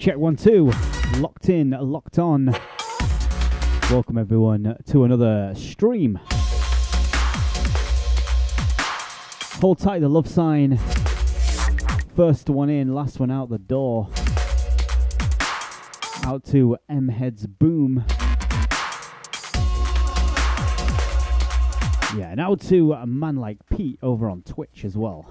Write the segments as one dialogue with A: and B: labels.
A: Check 1 2, locked in, locked on. Welcome everyone to another stream. Hold tight, the love sign. First one in, last one out the door. Out to M Heads Boom. Yeah, and out to a man like Pete over on Twitch as well.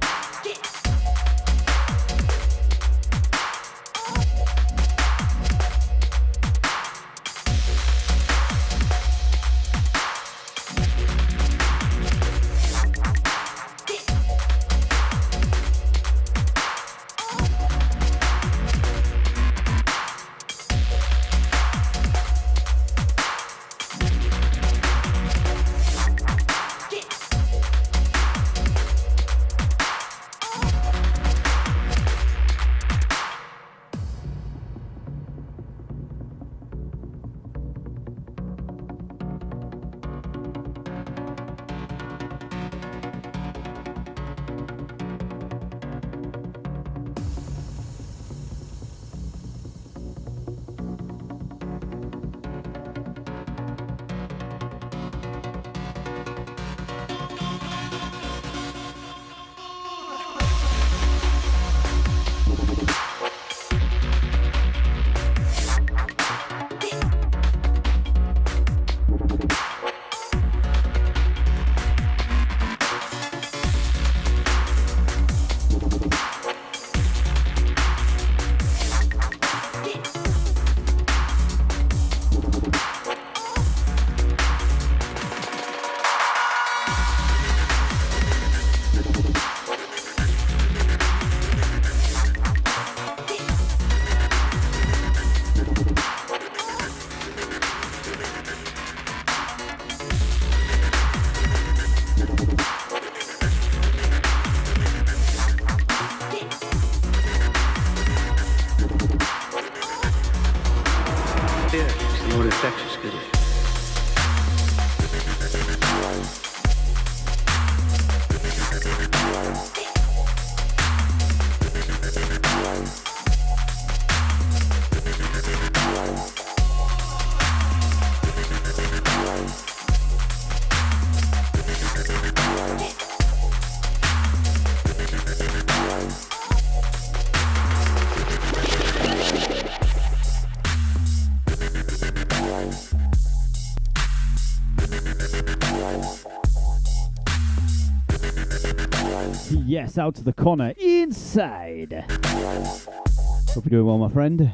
A: Yes, out to the corner, inside. Hope you're doing well, my friend.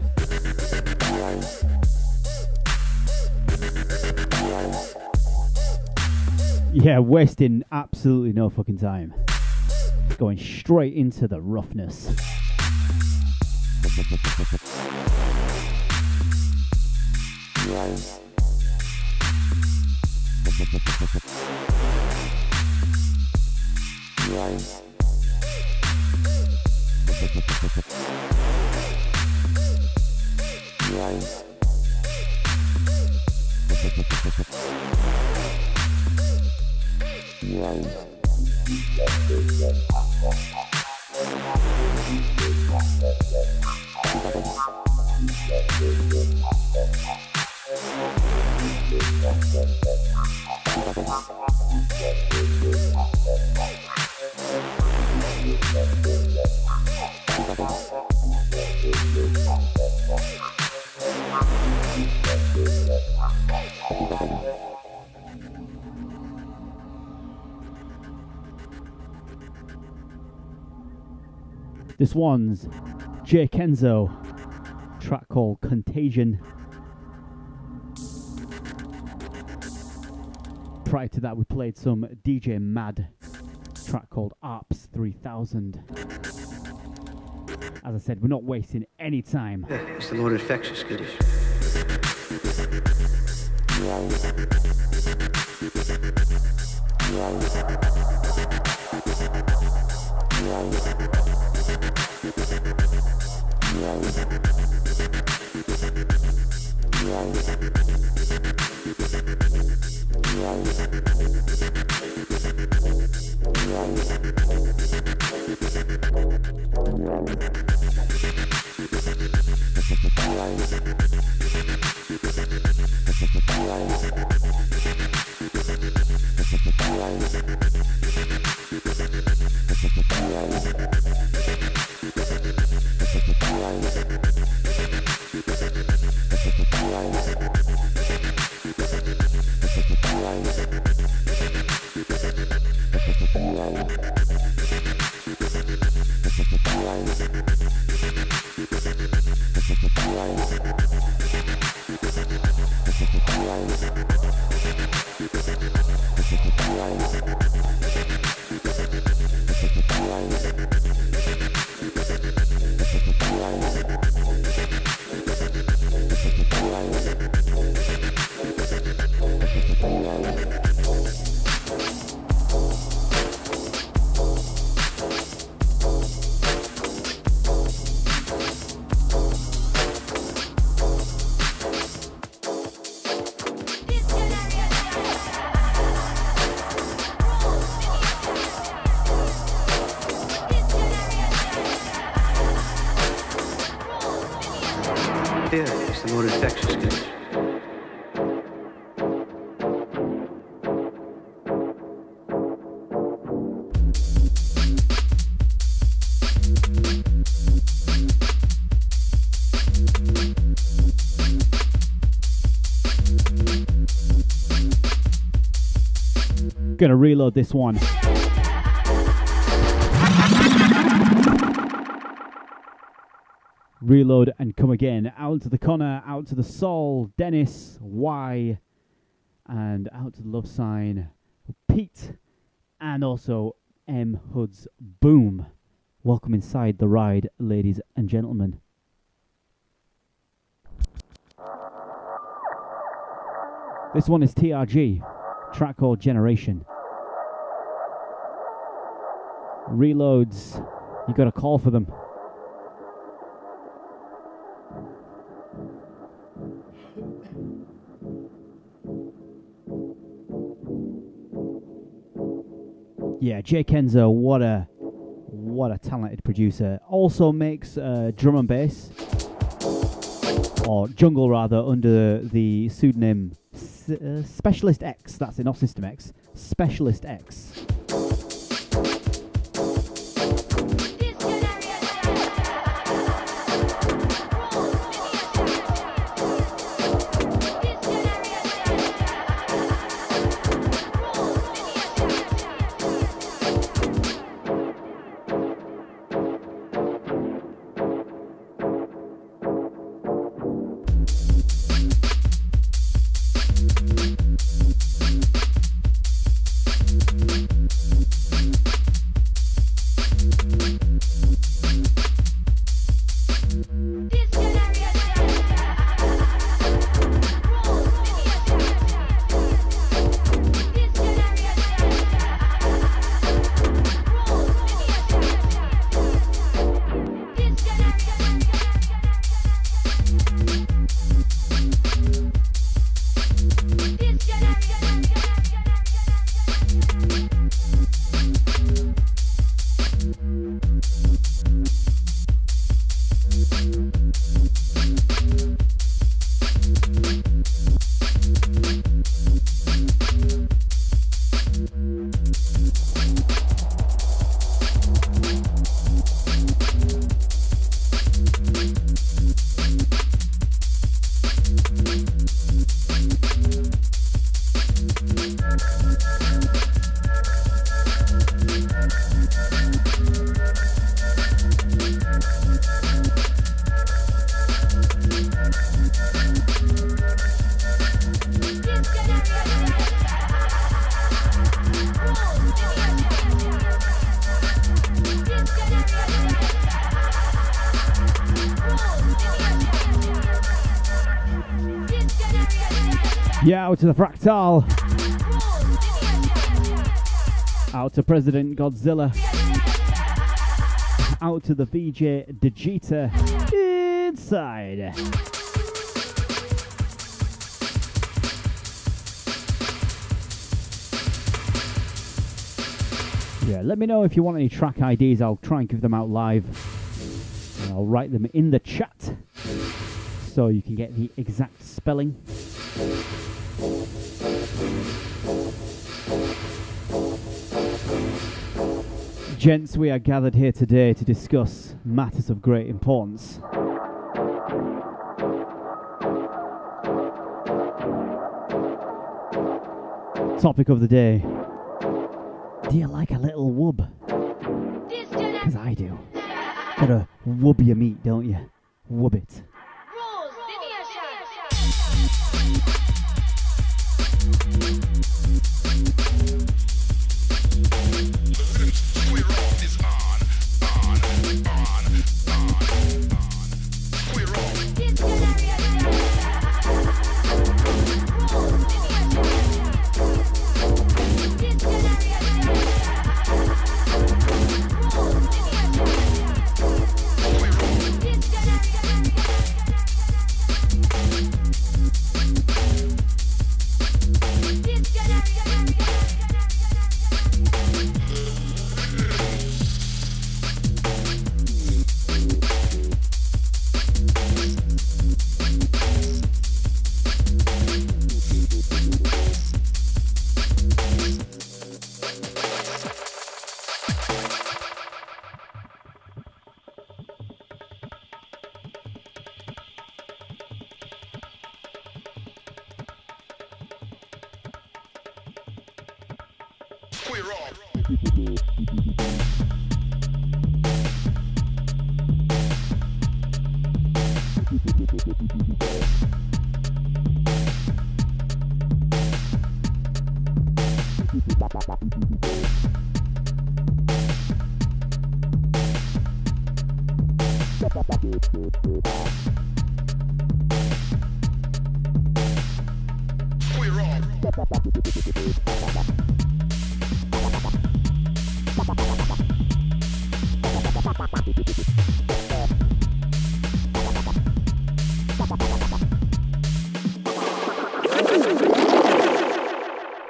A: Yeah, wasting absolutely no fucking time. Going straight into the roughness. This one's Jay Kenzo, track called Contagion. Prior to that, we played some DJ Mad, track called ARPS 3000. As I said, we're not wasting any time.
B: Yeah, it's the more infectious condition. Yeah, it's the more infectious condition.
A: Gonna reload this one. Reload and come again. Out to the Connor, out to the Sol, Dennis, Y, and out to the love sign, Pete, and also M Hoods. Boom. Welcome inside the ride, ladies and gentlemen. This one is TRG, track called Generation. Reloads, you got a call for them. Yeah, Jay Kenzo, what a talented producer. Also makes drum and bass, or jungle rather, under the pseudonym Specialist X. That's it, not System X. Specialist X. Yeah, out to the Fractal. Out to President Godzilla. Out to the VJ Digita. Inside. Yeah, let me know if you want any track IDs. I'll try and give them out live. And I'll write them in the chat so you can get the exact spelling. Gents, we are gathered here today to discuss matters of great importance. Topic of the day. Do you like a little wub? Because I do. Gotta wub your meat, don't you? Wub it.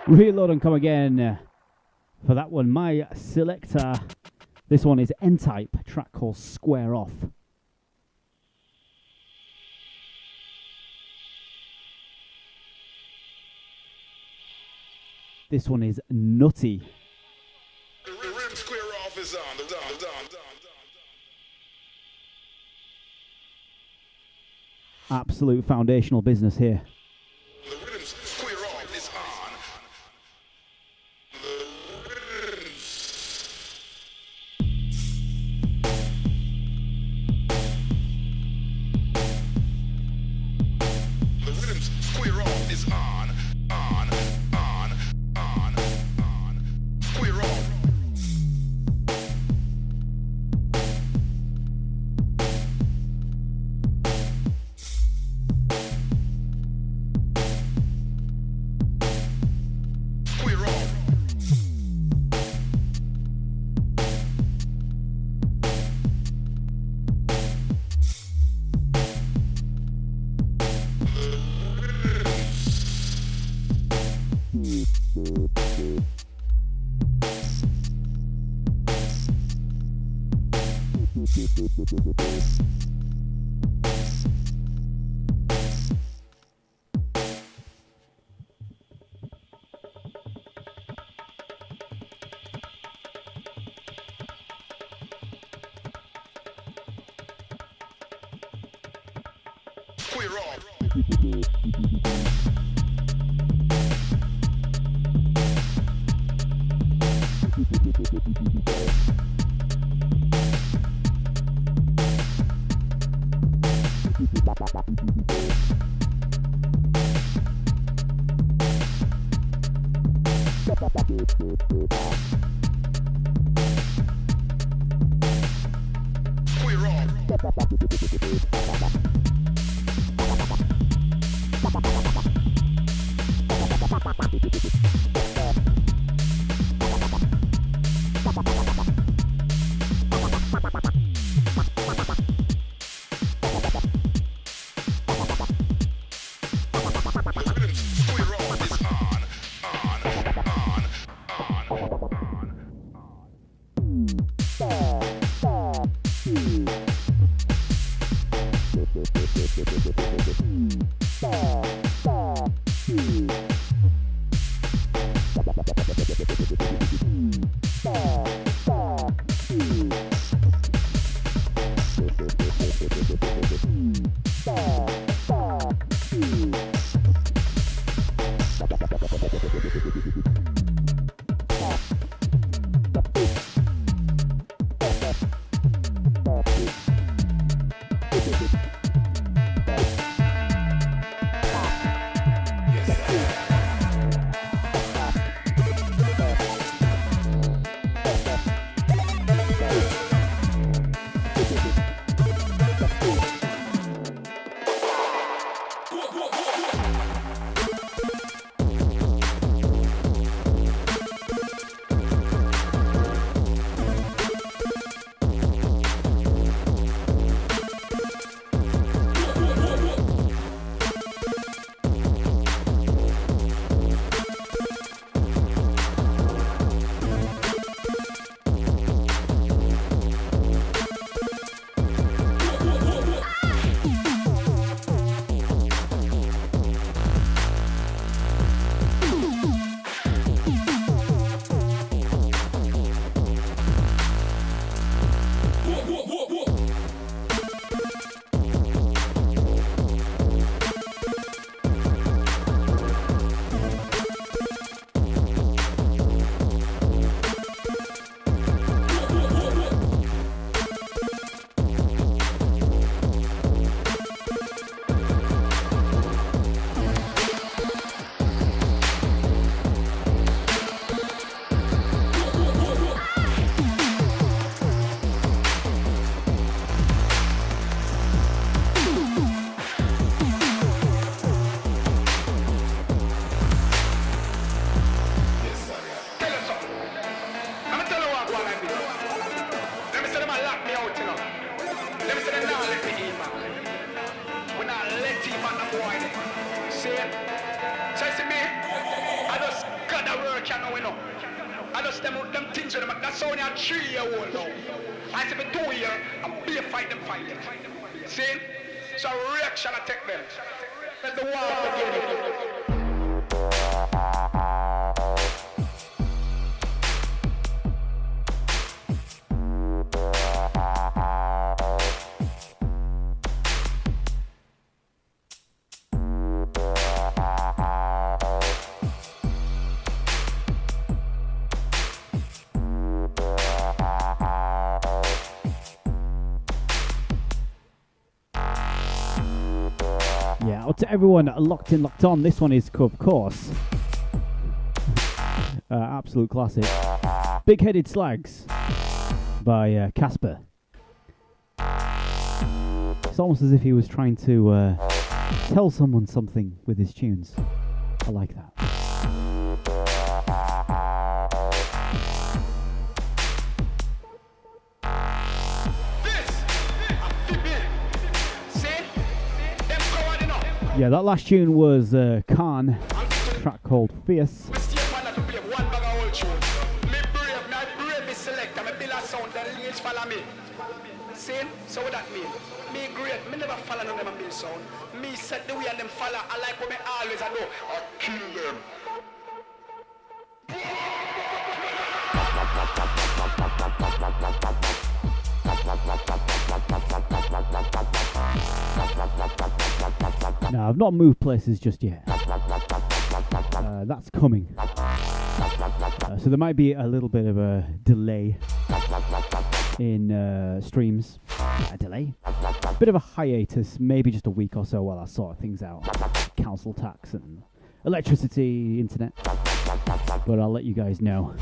A: Reload and come again for that one. My selector. This one is N-Type, a track called Square Off. This one is Nutty.
C: The rim square off is on.
A: Absolute foundational business here.
C: The rhythm square off is on. The rhythm square off is on. Square off. Square off. Square off.
D: I just them things with them. That's only a 3-year-old now. I say for 2 years, I'm be a fight them. See? So reaction I take them. Let the war begin.
A: Yeah, out to everyone locked in, locked on. This one is, of course, absolute classic. Big Headed Slags by Casper. It's almost as if he was trying to tell someone something with his tunes. I like that. Yeah, that last tune was Khan, track called Fierce.
D: See? So what that mean? Me great, me never follow none of them mill sound. Me set the way and them follow. I like what me always I do. I kill them.
A: No, I've not moved places just yet. That's coming. So there might be a little bit of a delay in streams. A delay? Bit of a hiatus, maybe just a week or so while I sort things out. Council tax and electricity, internet. But I'll let you guys know.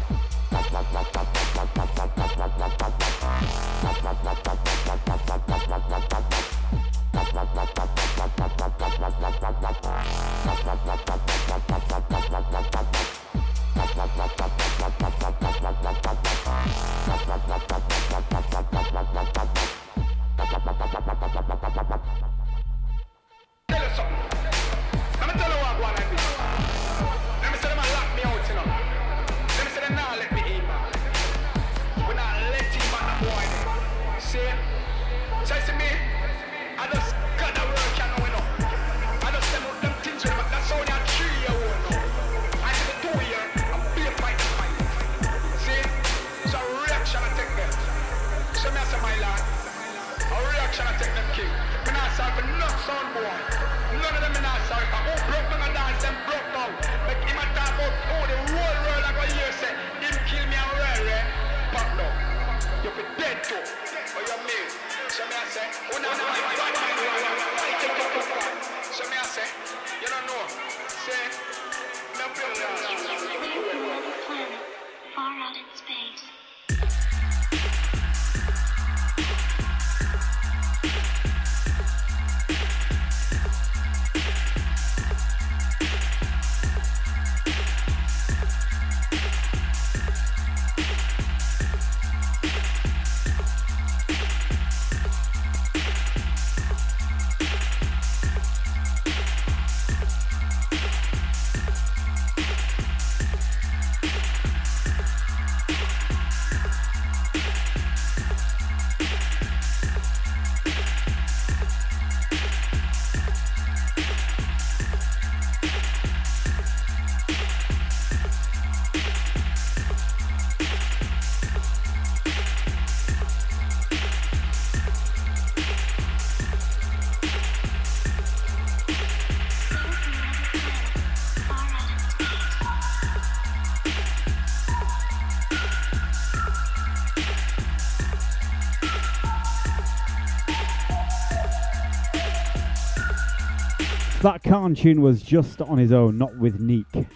A: That Khan tune was just on his own, not with Neek.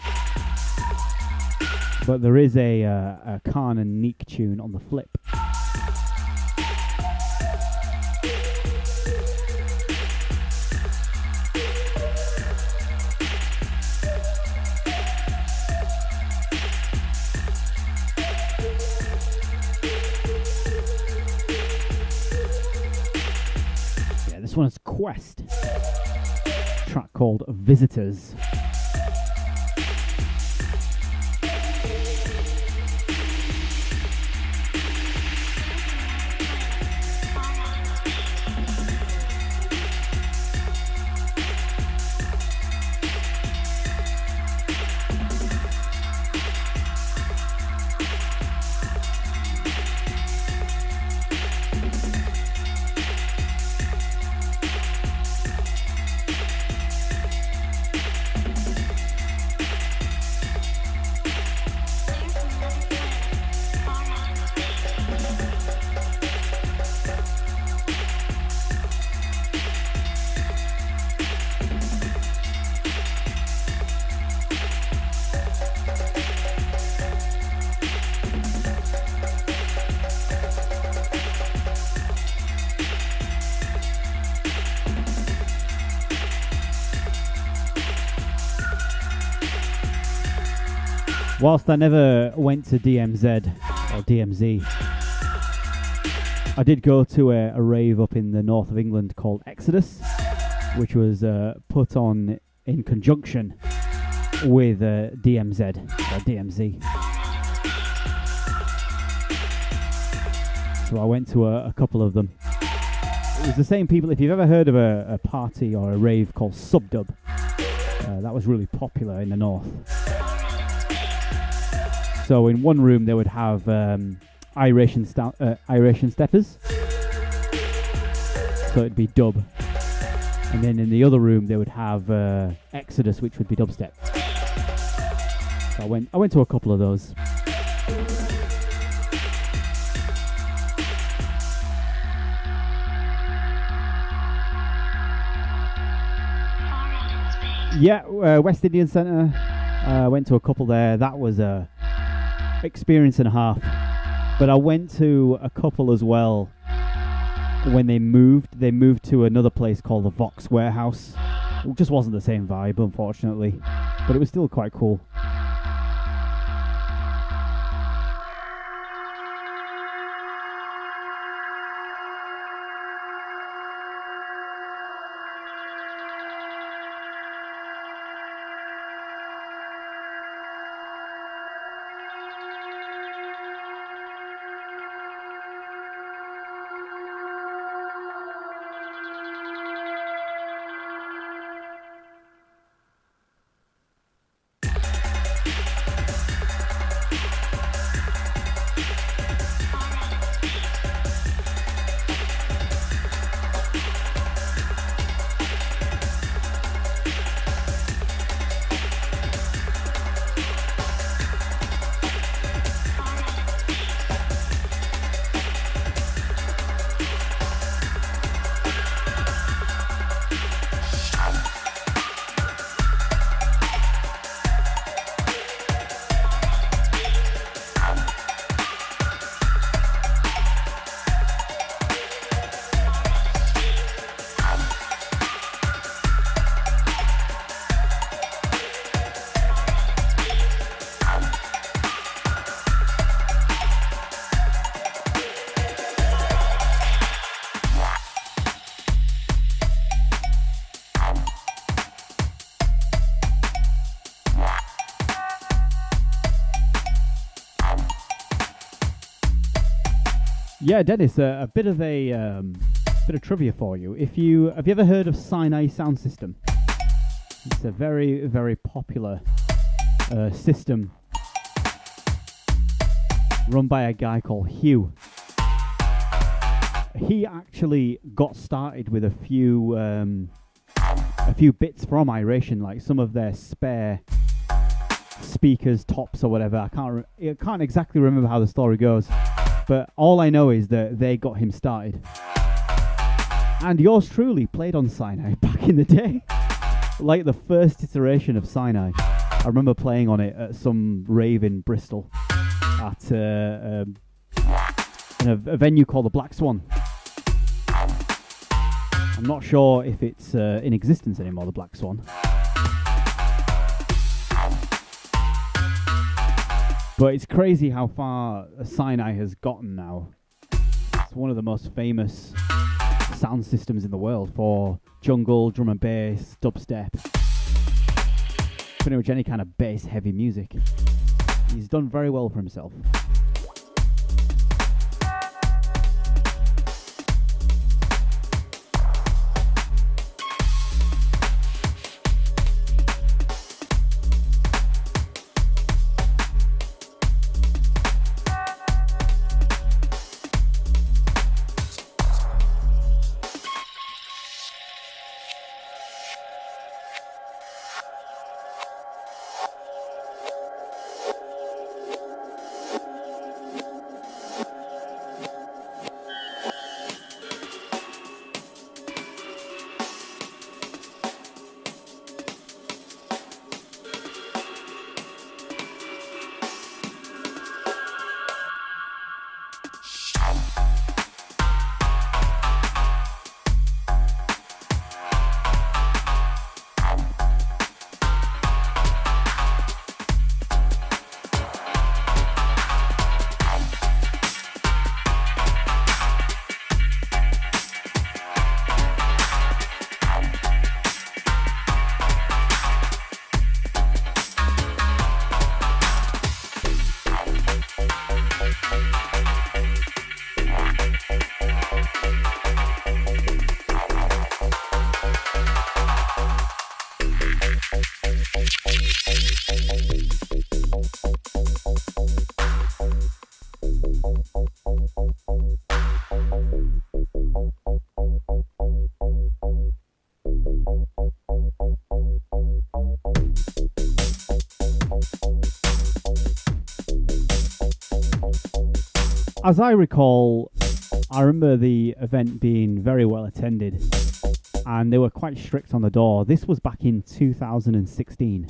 A: But there is a Khan and Neek tune on the flip. Yeah, this one is Quest. Track called Visitors. Whilst I never went to DMZ or DMZ, I did go to a rave up in the north of England called Exodus, which was put on in conjunction with DMZ or DMZ. So I went to a couple of them. It was the same people. If you've ever heard of a party or a rave called Subdub, that was really popular in the north. So in one room they would have Iration steppers, so it'd be dub, and then in the other room they would have Exodus, which would be dubstep. So I went to a couple of those. Yeah, West Indian Centre. Went to a couple there. That was a experience and a half. But I went to a couple as well when they moved. They moved to another place called the Vox Warehouse. It just wasn't the same vibe, unfortunately. But it was still quite cool. Yeah, Dennis, a bit of trivia for you. Have you ever heard of Sinai Sound System? It's a very, very popular system run by a guy called Hugh. He actually got started with a few bits from Iration, like some of their spare speakers, tops or whatever. I can't exactly remember how the story goes. But all I know is that they got him started. And yours truly played on Sinai back in the day. Like the first iteration of Sinai. I remember playing on it at some rave in Bristol. At a venue called the Black Swan. I'm not sure if it's in existence anymore, the Black Swan. But it's crazy how far Sinai has gotten now. It's one of the most famous sound systems in the world for jungle, drum and bass, dubstep. Pretty much any kind of bass heavy music. He's done very well for himself. As I recall, I remember the event being very well attended, and they were quite strict on the door. This was back in 2016,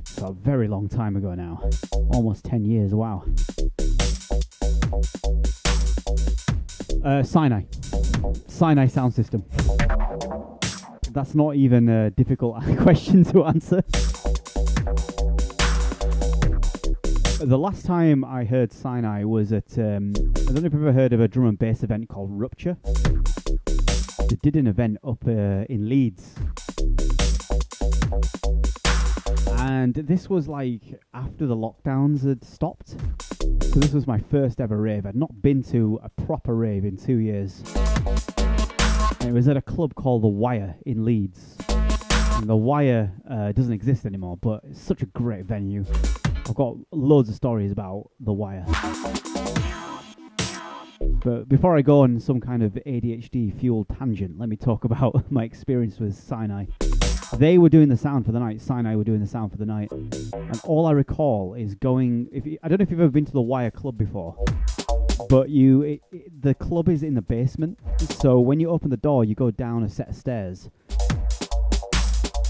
A: so a very long time ago now, almost 10 years, wow. Sinai sound system. That's not even a difficult question to answer. The last time I heard Sinai was at, I don't know if you've ever heard of a drum and bass event called Rupture. They did an event up in Leeds. And this was like after the lockdowns had stopped. So this was my first ever rave. I'd not been to a proper rave in 2 years. And it was at a club called The Wire in Leeds. And The Wire doesn't exist anymore, but it's such a great venue. I've got loads of stories about The Wire. But before I go on some kind of ADHD-fueled tangent, let me talk about my experience with Sinai. They were doing the sound for the night. Sinai were doing the sound for the night. And all I recall is going... I don't know if you've ever been to The Wire Club before, but the club is in the basement. So when you open the door, you go down a set of stairs.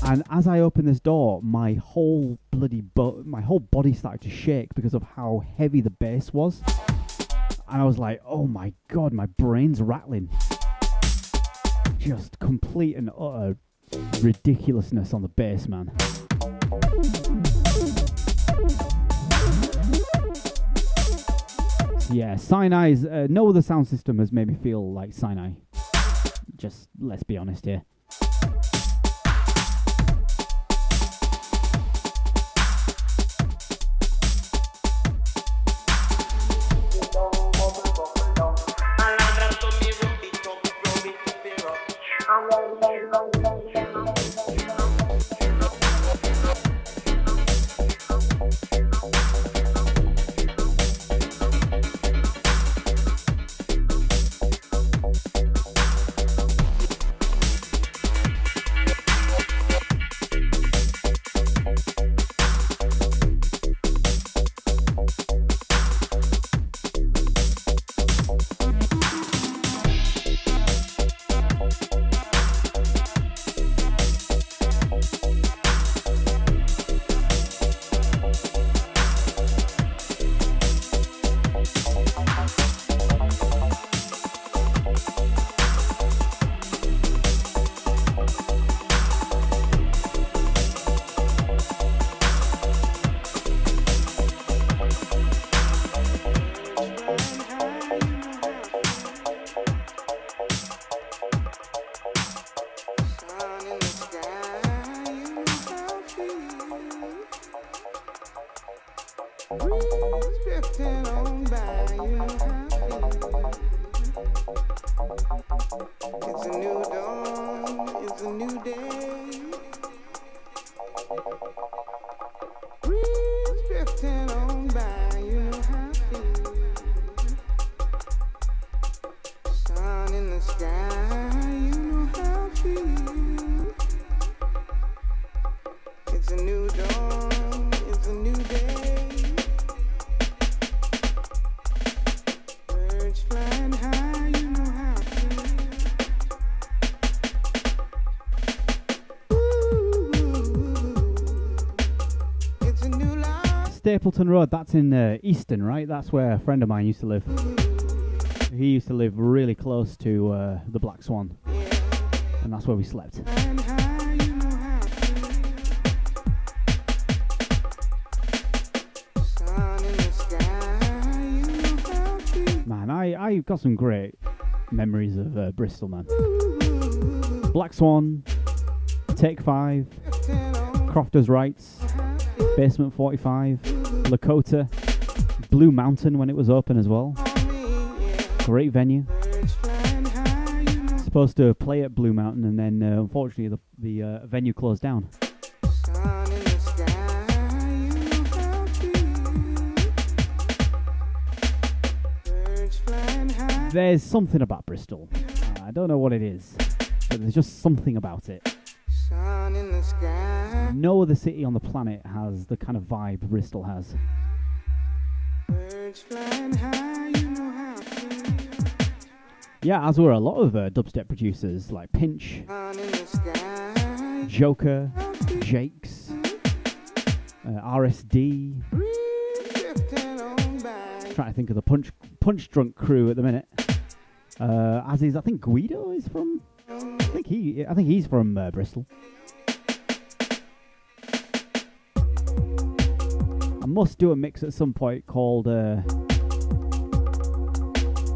A: And as I opened this door, my whole body started to shake because of how heavy the bass was. And I was like, oh my god, my brain's rattling. Just complete and utter ridiculousness on the bass, man. So yeah, Sinai's... no other sound system has made me feel like Sinai. Just, let's be honest here. Stapleton Road, that's in Easton, right? That's where a friend of mine used to live. He used to live really close to the Black Swan, and that's where we slept. Man, I've got some great memories of Bristol, man. Black Swan, Take 5, Crofters Rights, Basement 45, Lakota, Blue Mountain when it was open as well. Great venue. Supposed to play at Blue Mountain, and then unfortunately the venue closed down. There's something about Bristol. I don't know what it is, but there's just something about it. No other city on the planet has the kind of vibe Bristol has. Birds flying high. Yeah, as were a lot of dubstep producers like Pinch, Joker, Jakes, RSD. Trying to think of the Punch Drunk crew at the minute. As is, I think Guido is from. I think he's from Bristol. I must do a mix at some point called.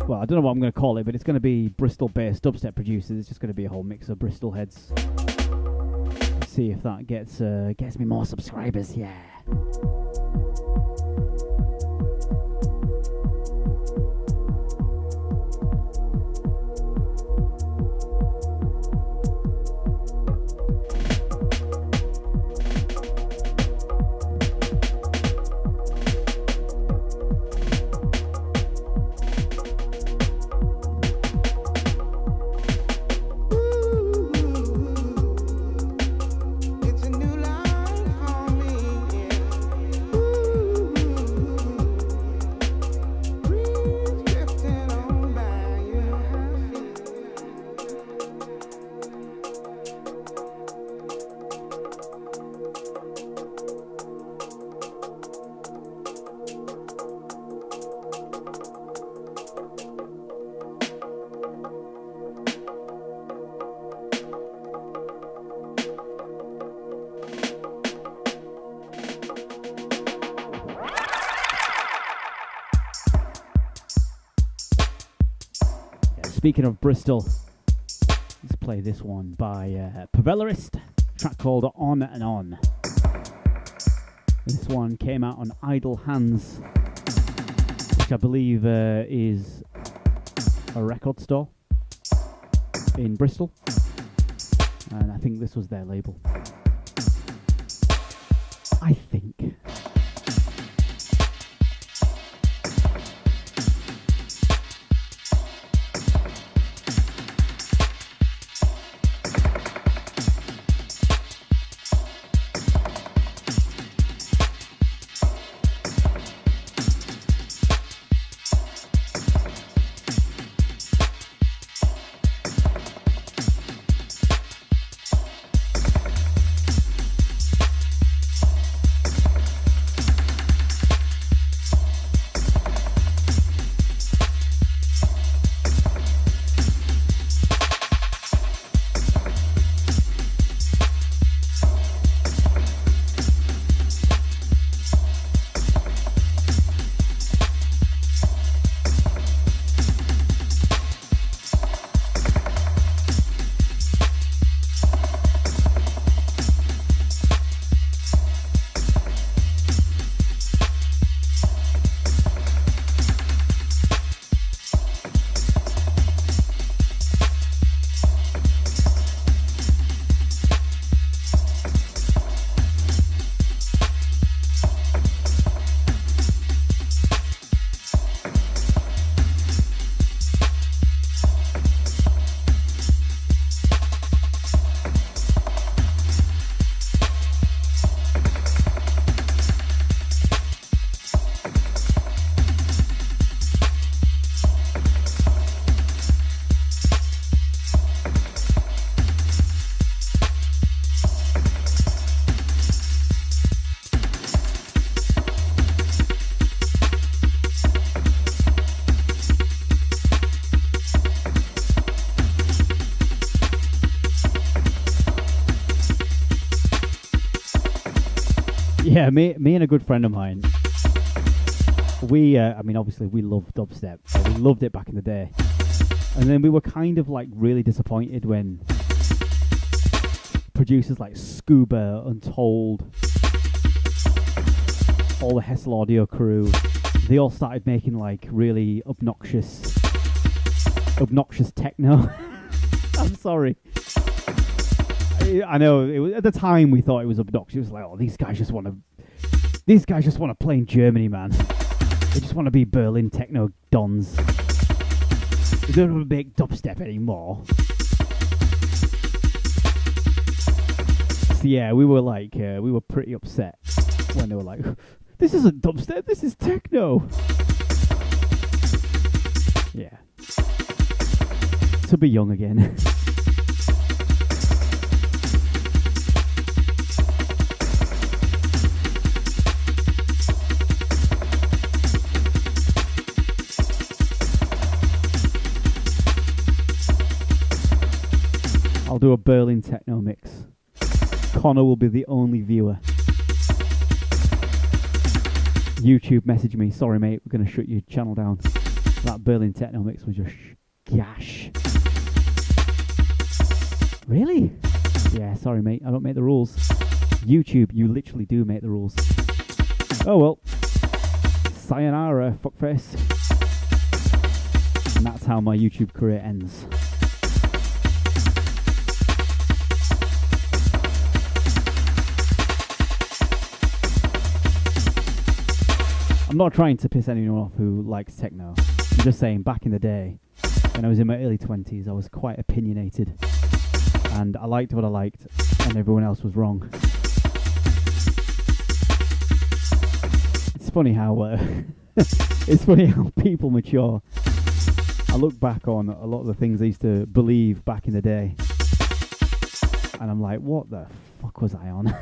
A: Well, I don't know what I'm going to call it, but it's going to be Bristol-based dubstep producers. It's just going to be a whole mix of Bristol heads. Let's see if that gets me more subscribers. Yeah. Speaking of Bristol, let's play this one by Pavellerist, track called On and On. This one came out on Idle Hands, which I believe is a record store in Bristol, and I think this was their label. I think. Yeah, me and a good friend of mine, I mean, obviously we love dubstep. We loved it back in the day. And then we were kind of like really disappointed when producers like Scuba, Untold, all the Hessel Audio crew, they all started making like really obnoxious techno. I'm sorry. I know it was, at the time we thought it was obnoxious. It was like, oh, these guys just want to play in Germany, man. They just want to be Berlin techno dons. They don't want to make dubstep anymore. So yeah, we were pretty upset when they were like, this isn't dubstep, this is techno. Yeah. to be young again. I'll do a Berlin techno mix. Connor will be the only viewer. YouTube message me, sorry mate, we're going to shut your channel down. That Berlin techno mix was just gash. Really? Yeah, sorry mate, I don't make the rules. YouTube, you literally do make the rules. Oh well. Sayonara, fuckface. And that's how my YouTube career ends. I'm not trying to piss anyone off who likes techno. I'm just saying, back in the day, when I was in my early 20s, I was quite opinionated. And I liked what I liked, and everyone else was wrong. It's funny how it's funny how people mature. I look back on a lot of the things I used to believe back in the day, and I'm like, what the fuck was I on?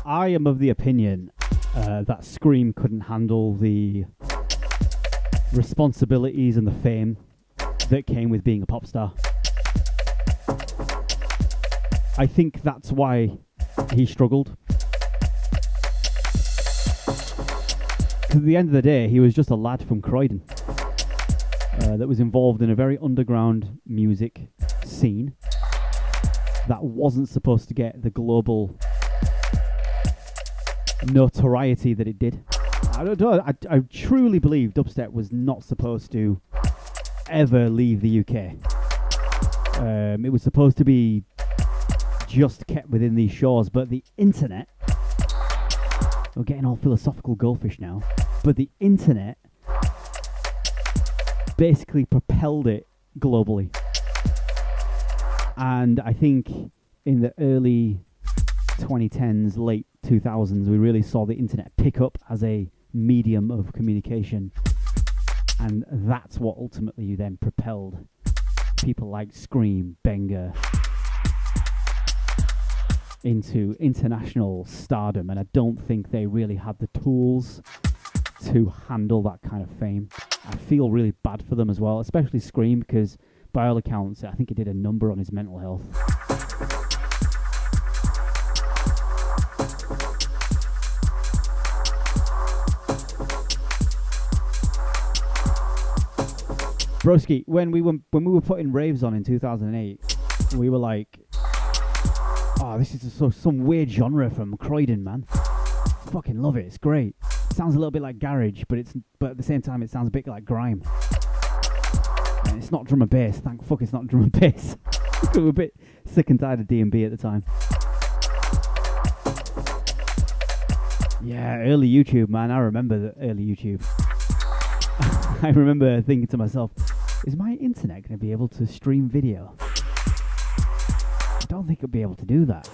A: I am of the opinion that Scream couldn't handle the responsibilities and the fame that came with being a pop star. I think that's why he struggled. Because at the end of the day, he was just a lad from Croydon that was involved in a very underground music scene. that wasn't supposed to get the global notoriety that it did. I don't know. I truly believe dubstep was not supposed to ever leave the UK. It was supposed to be just kept within these shores, but the internet, we're getting all philosophical goldfish now, but the internet basically propelled it globally. And I think in the early 2010s, late 2000s, we really saw the internet pick up as a medium of communication, and that's what ultimately then propelled people like Scream, Benga into international stardom. And I don't think they really had the tools to handle that kind of fame. I feel really bad for them as well, especially Scream, because by all accounts I think it did a number on his mental health. Broski, when we were putting raves on in 2008, we were like, "Oh, this is some weird genre from Croydon, man. Fucking love it. It's great. It sounds a little bit like garage, but at the same time it sounds a bit like grime. And it's not drum and bass. Thank fuck it's not drum and bass." We were a bit sick and tired of D&B at the time. Yeah, early YouTube, man. I remember the early YouTube. I remember thinking to myself, is my internet going to be able to stream video? I don't think it'll be able to do that.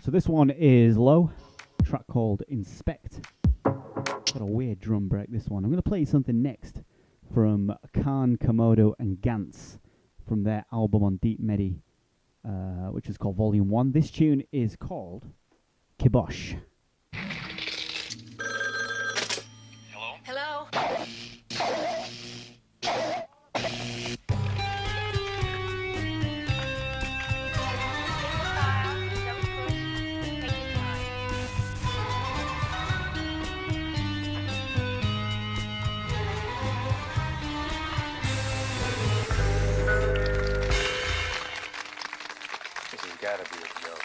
A: This one is Low, a track called Inspect. Got a weird drum break, this one. I'm going to play you something next from Khan, Komodo and Gantz from their album on Deep Medi, which is called Volume 1. This tune is called Kibosh.
E: Hello? Hello?
C: Gotta be a joke.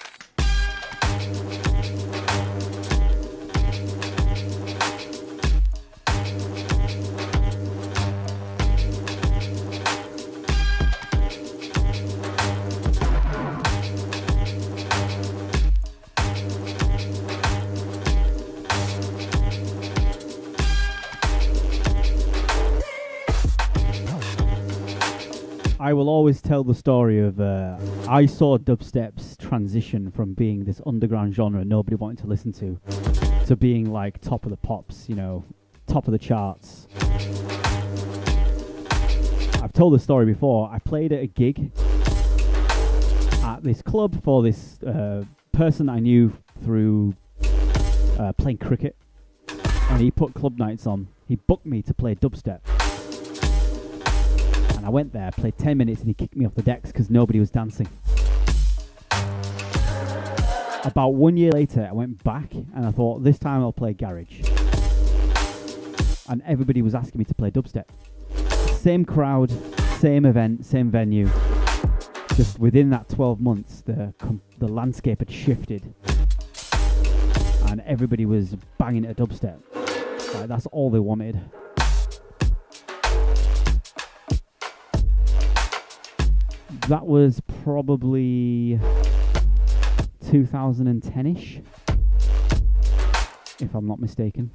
A: I will always tell the story of I saw dubstep's transition from being this underground genre nobody wanted to listen to being like top of the pops, you know, top of the charts. I've told the story before. I played at a gig at this club for this person I knew through playing cricket, and he put club nights on. He booked me to play dubstep. And I went there, played 10 minutes, and he kicked me off the decks because nobody was dancing. About 1 year later, I went back, and I thought, this time I'll play garage. And everybody was asking me to play dubstep. Same crowd, same event, same venue. Just within that 12 months, the landscape had shifted. and everybody was banging it a dubstep. Like, that's all they wanted. That was probably 2010-ish, if I'm not mistaken.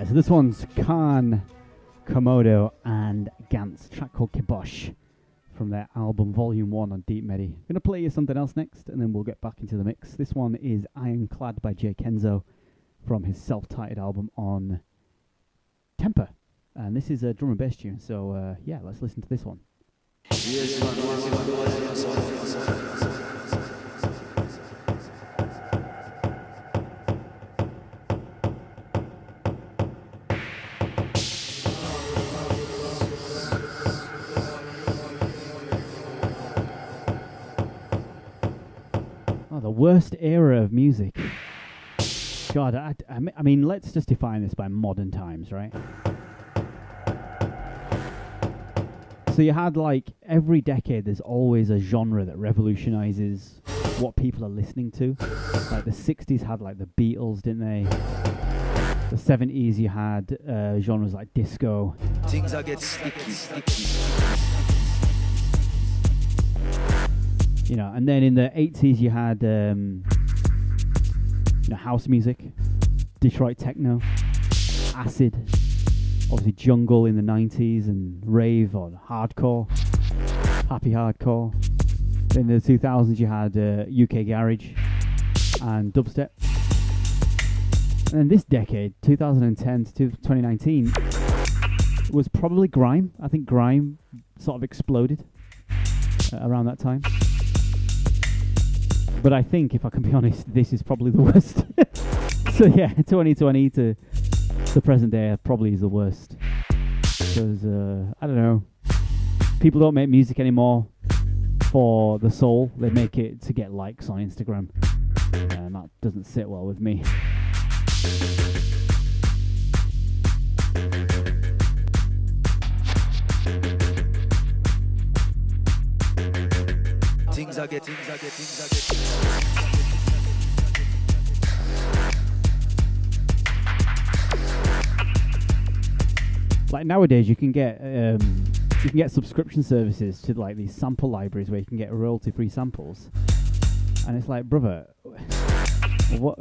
A: This one's Khan, Komodo, and Gantz, track called Kibosh from their album Volume 1 on Deep Medi. I'm going to play you something else next, and then we'll get back into the mix. This one is Ironclad by Jay Kenzo from his self-titled album on Temper. And this is a drum and bass tune, so yeah, let's listen to this one. The worst era of music. God, I mean, let's just define this by modern times, right? So you had, like, every decade there's always a genre that revolutionizes what people are listening to. Like, the 60s had, like, the Beatles, didn't they? The 70s you had genres like disco.
F: Things are get sticky.
A: You know, and then in the 80s you had you know, house music, Detroit techno, acid, obviously jungle in the 90s, and rave or hardcore, happy hardcore. Then in the 2000s you had UK garage and dubstep. And then this decade, 2010 to 2019, was probably grime. I think grime sort of exploded around that time. But I think, if I can be honest, this is probably the worst. So yeah, 2020 to the present day probably is the worst. Because, I don't know, people don't make music anymore for the soul. They make it to get likes on Instagram. And that doesn't sit well with me.
F: Things are getting.
A: Like nowadays, you can get subscription services to like these sample libraries where you can get royalty-free samples, and it's like, brother, what?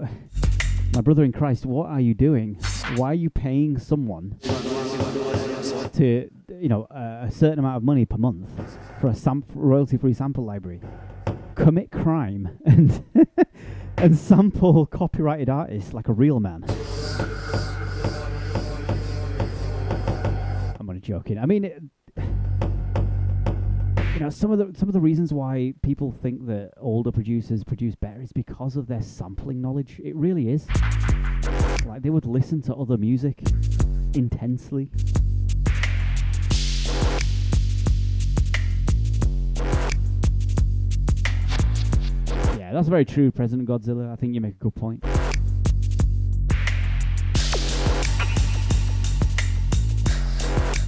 A: My brother in Christ, what are you doing? Why are you paying someone to, you know, a certain amount of money per month for a royalty-free sample library? Commit crime and and sample copyrighted artists like a real man. I'm only joking. I mean, you know, some of the reasons why people think that older producers produce better is because of their sampling knowledge. It really is. Like, they would listen to other music intensely. Yeah, that's very true, President Godzilla. I think you make a good point.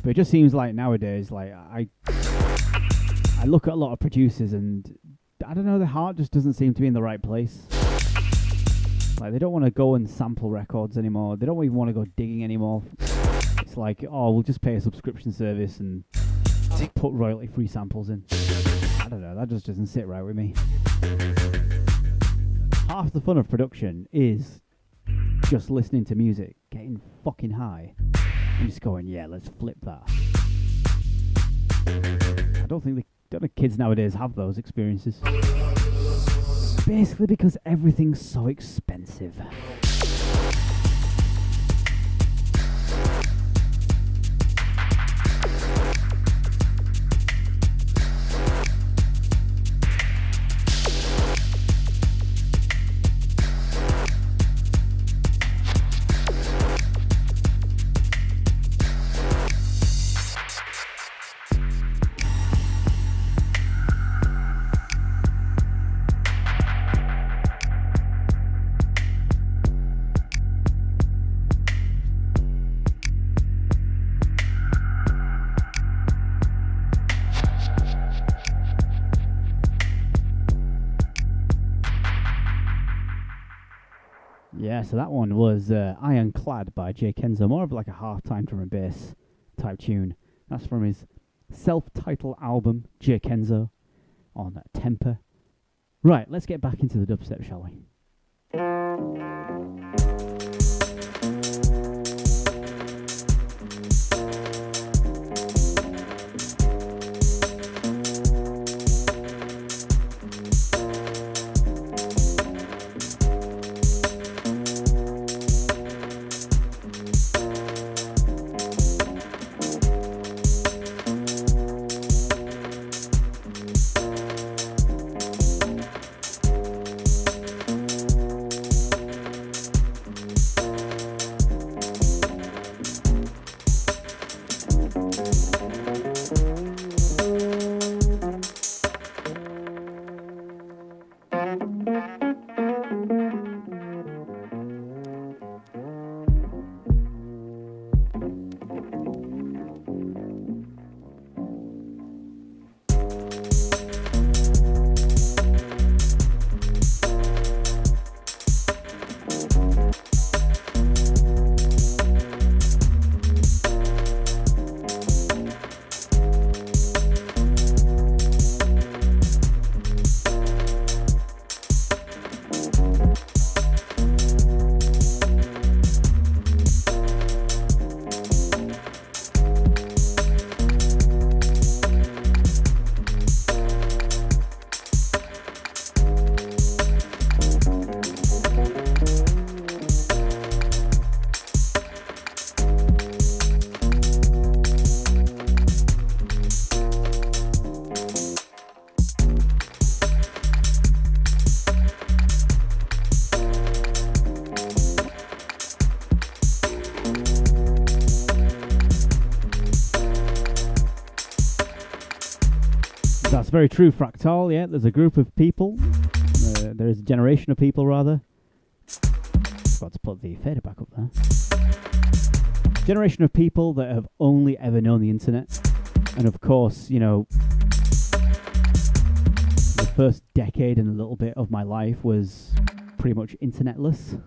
A: But it just seems like nowadays, like, I look at a lot of producers and I don't know, their heart just doesn't seem to be in the right place. Like, they don't want to go and sample records anymore. They don't even want to go digging anymore. It's like, oh, we'll just pay a subscription service and put royalty-free samples in. I don't know, that just doesn't sit right with me. Half the fun of production is just listening to music, getting fucking high, and just going, yeah, let's flip that. I don't think the kids nowadays have those experiences. Basically because everything's so expensive. Yeah, so that one was Ironclad by Jay Kenzo, more of like a half-time drum and bass type tune. That's from his self-titled album, Jay Kenzo, on Temper. Right, let's get back into the dubstep, shall we? That's very true, Fractal. Yeah, there's a group of people. There is a generation of people, rather. Forgot to put the fader back up there. Generation of people that have only ever known the internet. And of course, you know, the first decade and a little bit of my life was pretty much internetless.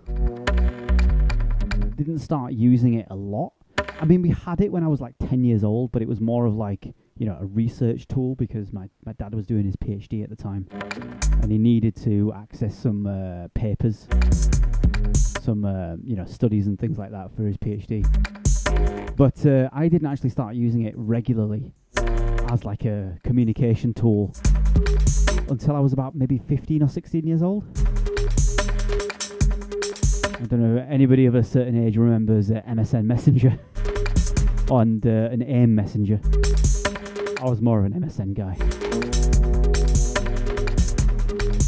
A: Didn't start using it a lot. I mean, we had it when I was like 10 years old, but it was more of like, you know, a research tool because my dad was doing his PhD at the time and he needed to access some papers, some, you know, studies and things like that for his PhD. But I didn't actually start using it regularly as like a communication tool until I was about maybe 15 or 16 years old. I don't know if anybody of a certain age remembers MSN Messenger and an AIM Messenger. I was more of an MSN guy.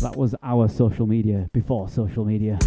A: That was our social media before social media.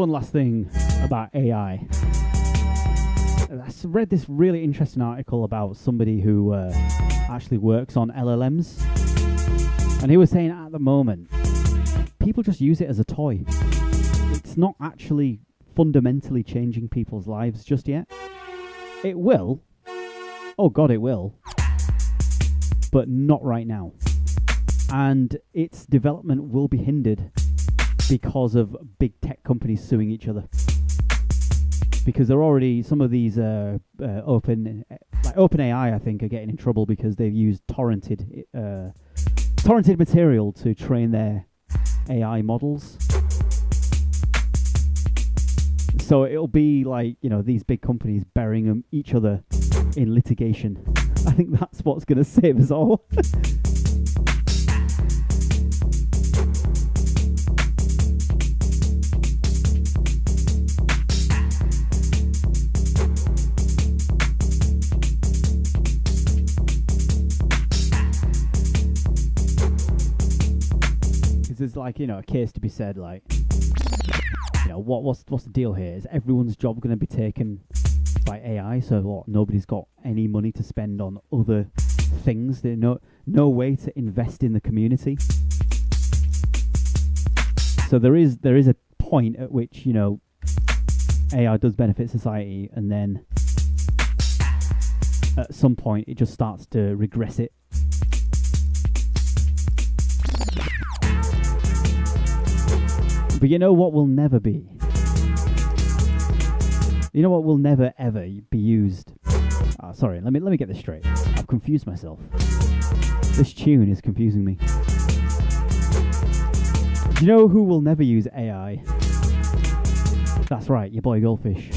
A: one last thing about AI. I read this really interesting article about somebody who actually works on LLMs. And he was saying at the moment, people just use it as a toy. It's not actually fundamentally changing people's lives just yet. It will. Oh God, it will. But not right now. And its development will be hindered because of big tech companies suing each other. Because they're already, some of these OpenAI, I think, are getting in trouble because they've used torrented material to train their AI models. So it'll be like, you know, these big companies burying each other in litigation. I think that's what's going to save us all. There's like, you know, a case to be said, like, you know, what's the deal here? Is everyone's job going to be taken by AI? So what? Nobody's got any money to spend on other things. There's no way to invest in the community. So there is a point at which, you know, AI does benefit society, and then at some point it just starts to regress it. But you know what will never be? You know what will never ever be used? Sorry, let me get this straight. I've confused myself. This tune is confusing me. Do you know who will never use AI? That's right, your boy Goldfish.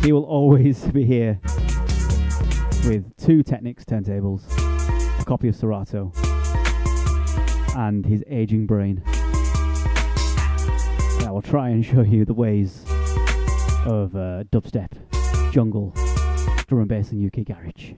A: He will always be here with 2 Technics turntables, a copy of Serato, and his aging brain. I will try and show you the ways of dubstep, jungle, drum and bass, and UK garage.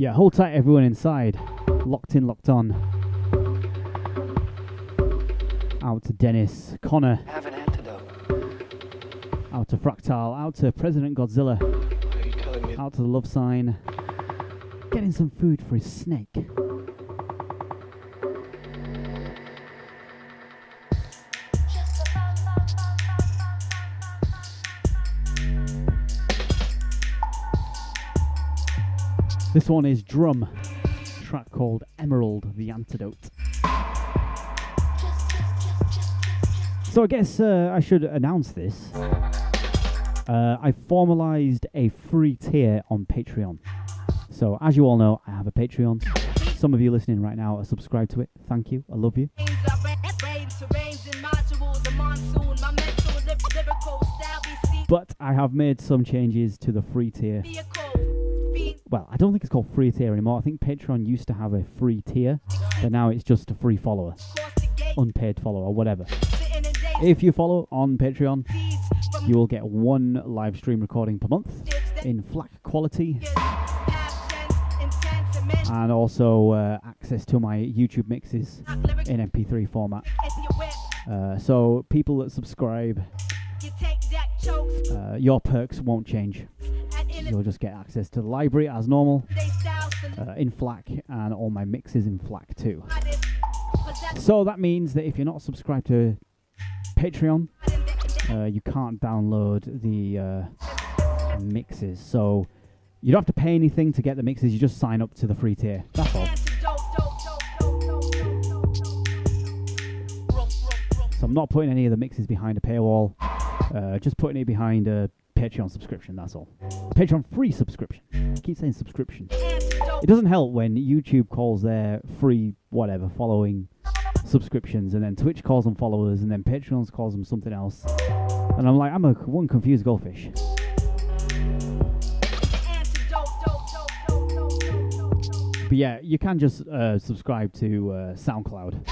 A: Yeah, hold tight, everyone inside. Locked in, locked on. Out to Dennis, Connor.
B: Have an antidote.
A: Out to Fractal, out to President Godzilla.
B: Are you telling me?
A: Out to the love sign. Getting some food for his snake. This one is Drum, a track called Emerald, the Antidote. So I guess I should announce this. I formalized a free tier on Patreon. So as you all know, I have a Patreon. Some of you listening right now are subscribed to it. Thank you. I love you. But I have made some changes to the free tier. Well, I don't think it's called free tier anymore. I think Patreon used to have a free tier, but now it's just a free follower, unpaid follower, or whatever. If you follow on Patreon, you will get one live stream recording per month in FLAC quality, and also access to my YouTube mixes in MP3 format. So people that subscribe, your perks won't change. You'll just get access to the library as normal, in FLAC, and all my mixes in FLAC too. So that means that if you're not subscribed to Patreon, you can't download the mixes. So you don't have to pay anything to get the mixes, you just sign up to the free tier. That's all. So I'm not putting any of the mixes behind a paywall, just putting it behind a Patreon subscription, that's all. Patreon free subscription. I keep saying subscription. It doesn't help when YouTube calls their free whatever following subscriptions, and then Twitch calls them followers, and then Patreon calls them something else. And I'm like, I'm a one confused goldfish. But yeah, you can just subscribe to SoundCloud.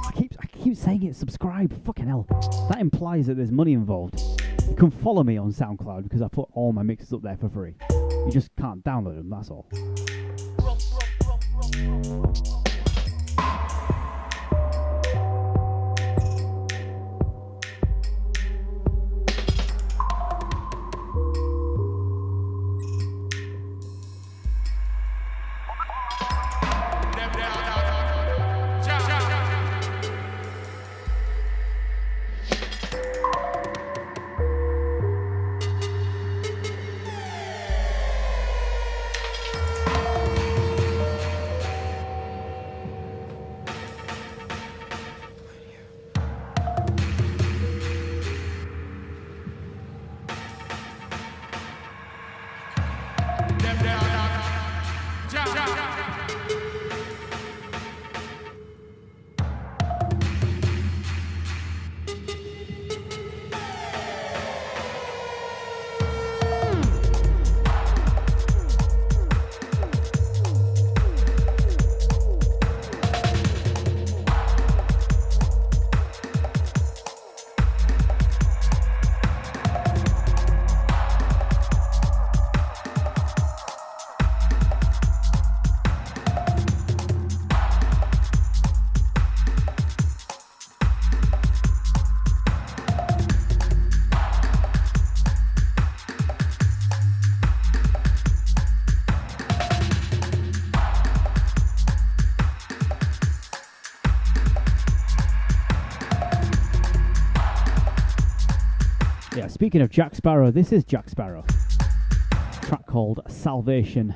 A: I keep saying it, subscribe. Fucking hell. That implies that there's money involved. You can follow me on SoundCloud because I put all my mixes up there for free. You just can't download them, that's all. Speaking of Jack Sparrow, this is Jack Sparrow. A track called Salvation.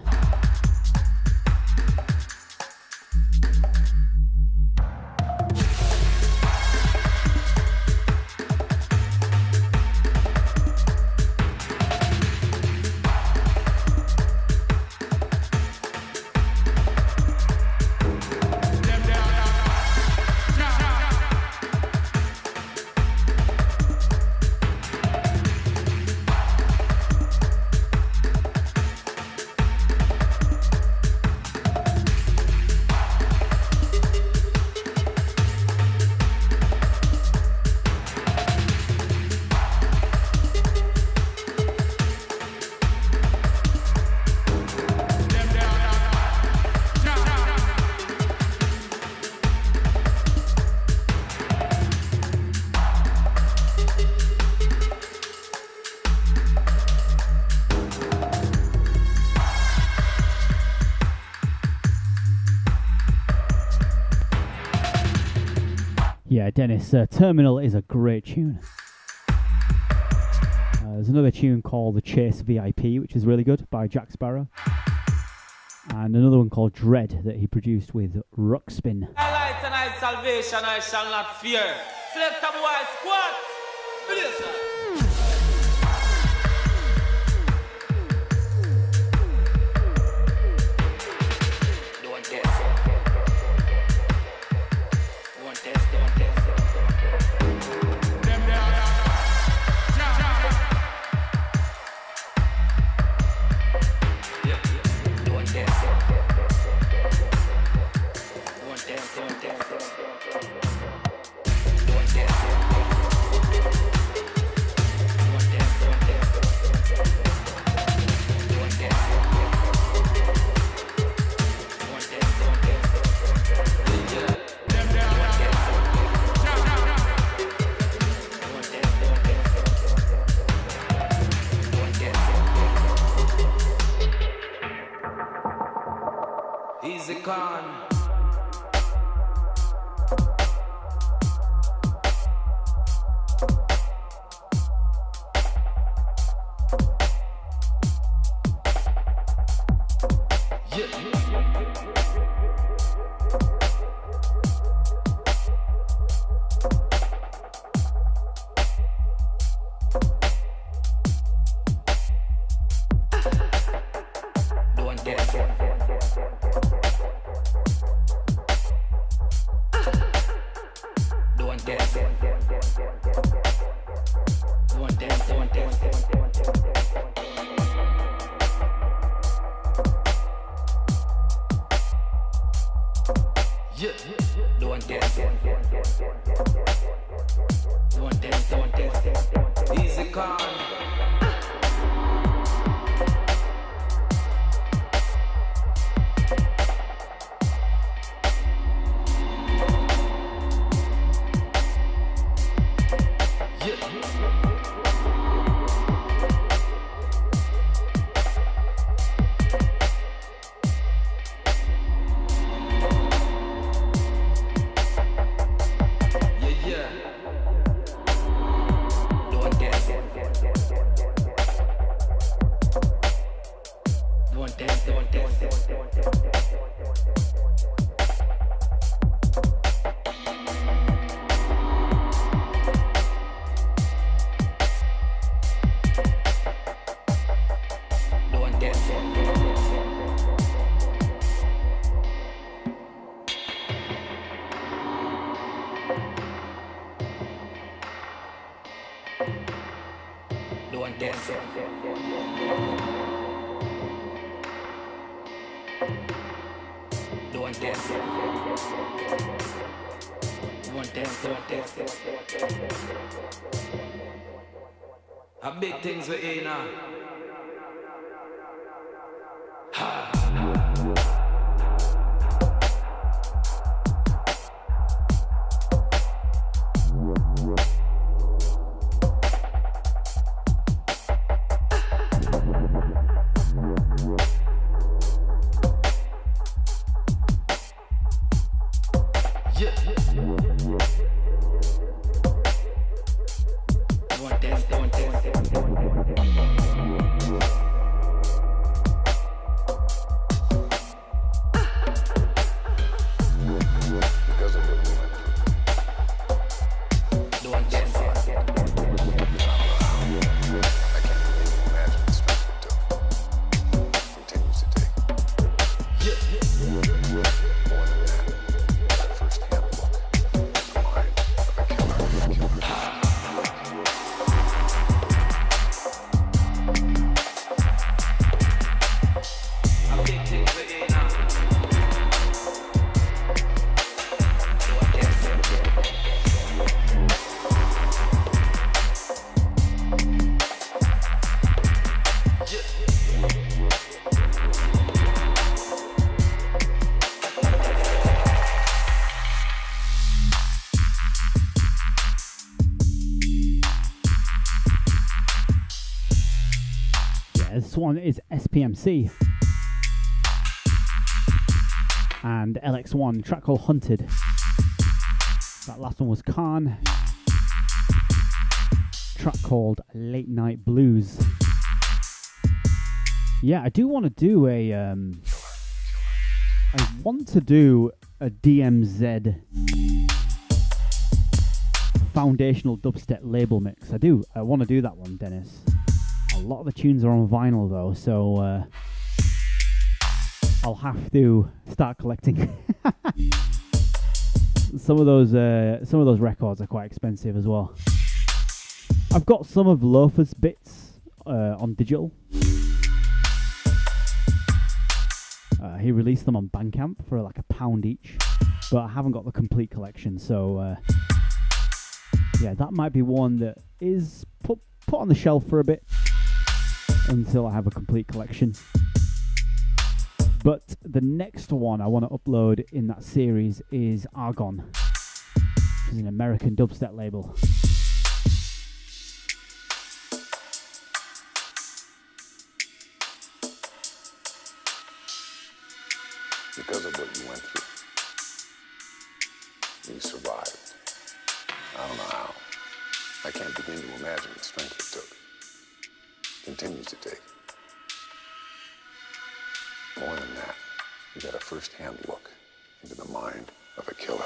A: Yeah, Dennis, Terminal is a great tune. There's another tune called The Chase VIP, which is really good, by Jack Sparrow. And another one called Dread that he produced with Ruckspin.
G: I light and I salvation, I shall not fear. Flip the boy squad.
B: Don't test. Don't test, don't test.
G: Easy con. A big things we in now.
A: This one is SPMC and LX1, track called Hunted. That last one was Khan. Track called Late Night Blues. Yeah, I do want to do a I want to do a DMZ foundational dubstep label mix. I want to do that one, Dennis. A lot of the tunes are on vinyl though, so I'll have to start collecting. Some of those records are quite expensive as well. I've got some of Loafer's bits on digital. He released them on Bandcamp for like £1 each, but I haven't got the complete collection, so yeah, that might be one that is put on the shelf for a bit until I have a complete collection. But the next one I want to upload in that series is Argon, which is an American dubstep label.
C: Because of what you went through, you survived. I don't know how. I can't begin to imagine the strength it took, continues to take. More than that, you got a first-hand look into the mind of a killer.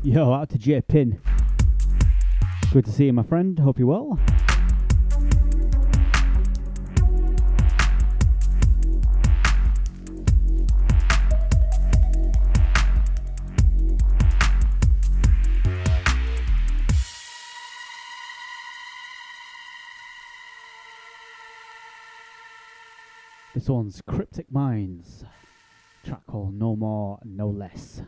A: Yo, out to J Pin. Good to see you, my friend. Hope you're well. This one's Cryptic Minds. Track called No More, No Less.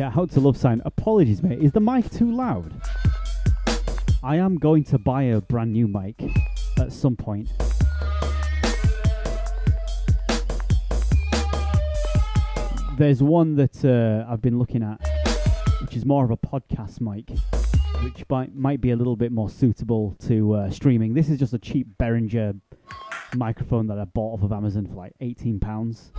A: Yeah, How to Love Sign. Apologies, mate. Is the mic too loud? I am going to buy a brand new mic at some point. There's one that I've been looking at, which is more of a podcast mic, which might be a little bit more suitable to streaming. This is just a cheap Behringer microphone that I bought off of Amazon for like £18.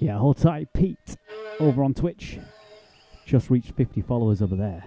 A: Yeah, hold tight, Pete, over on Twitch. Just reached 50 followers over there.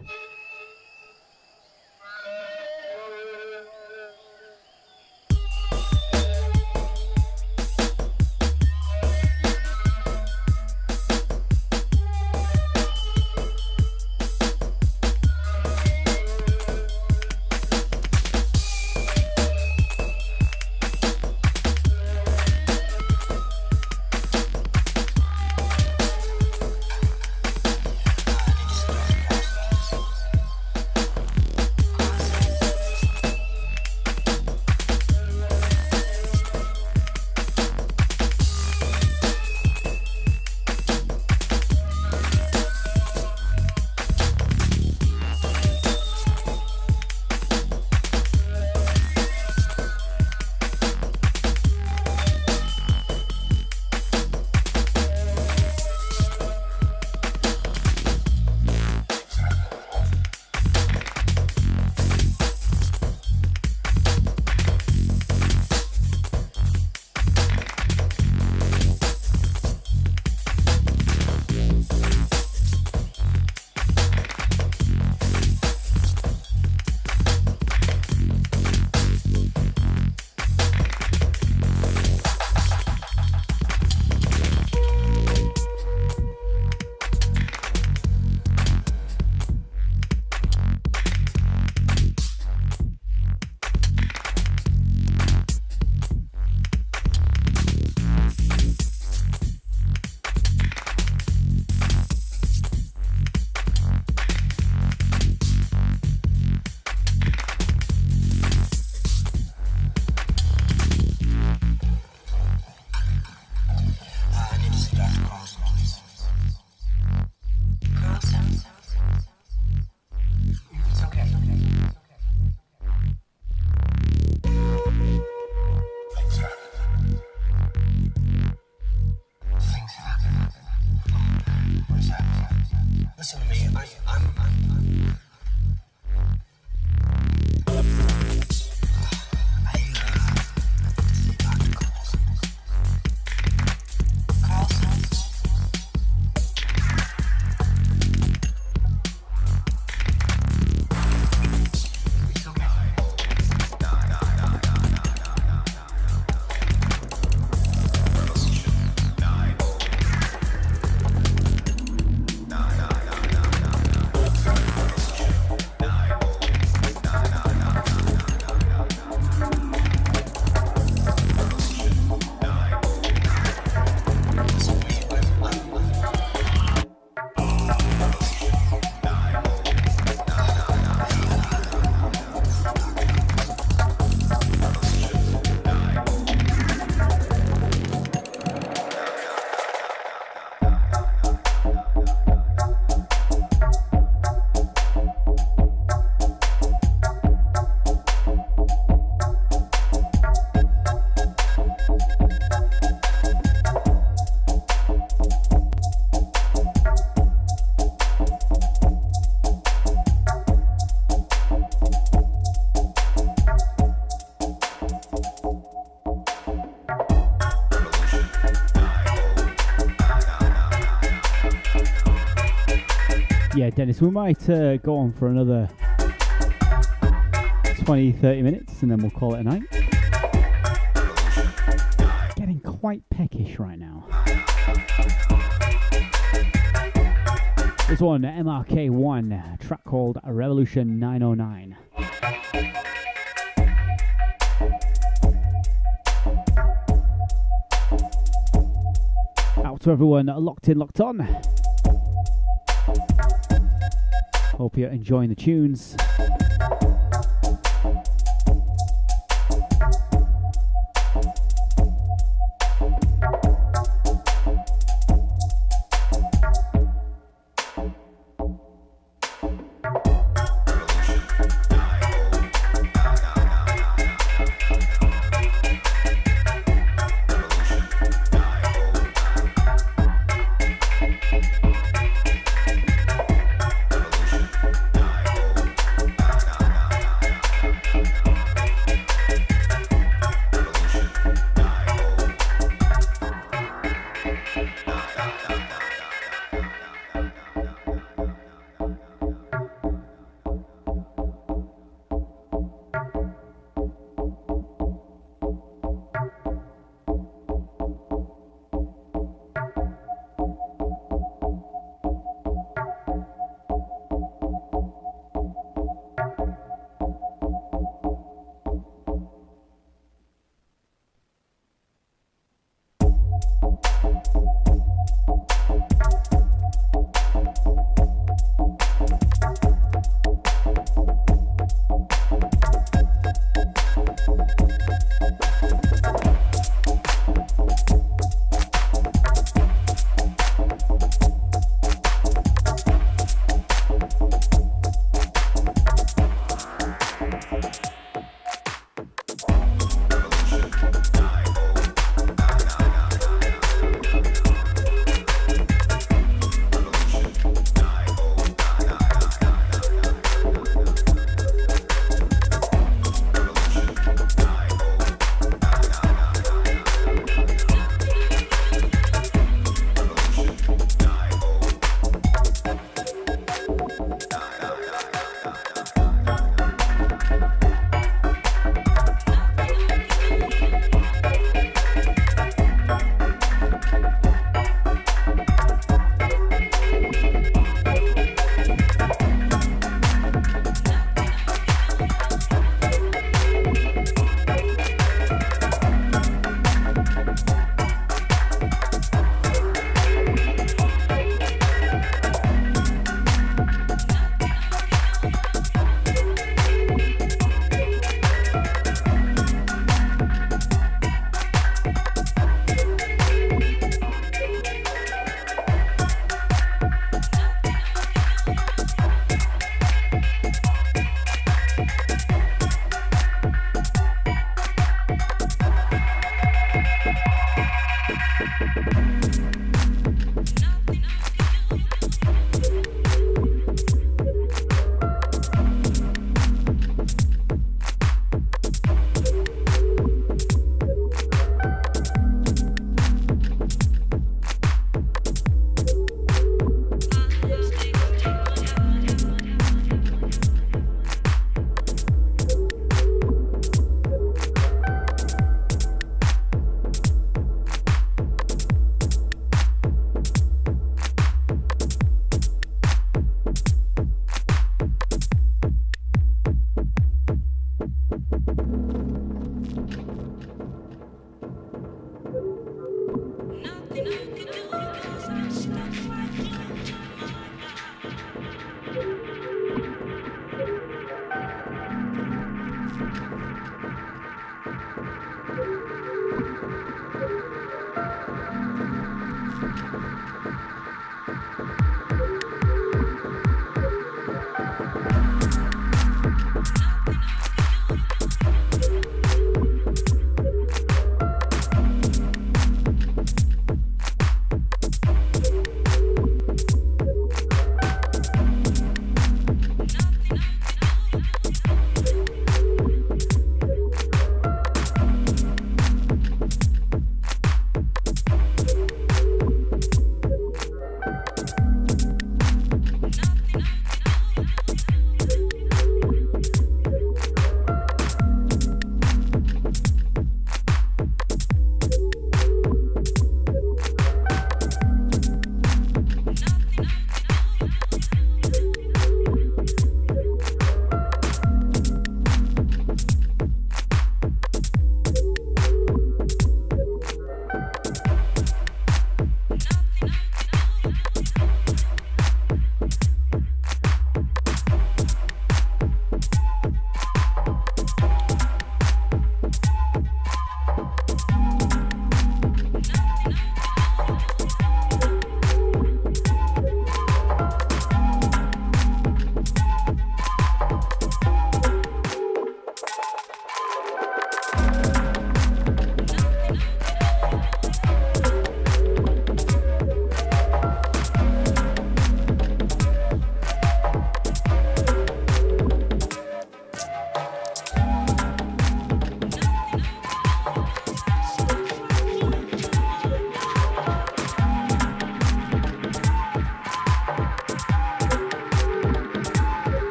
A: Yeah, Dennis, we might go on for another 20-30 minutes and then we'll call it a night. Getting quite peckish right now. This one, MRK1, track called Revolution 909. Out to everyone locked in, locked on. Hope you're enjoying the tunes.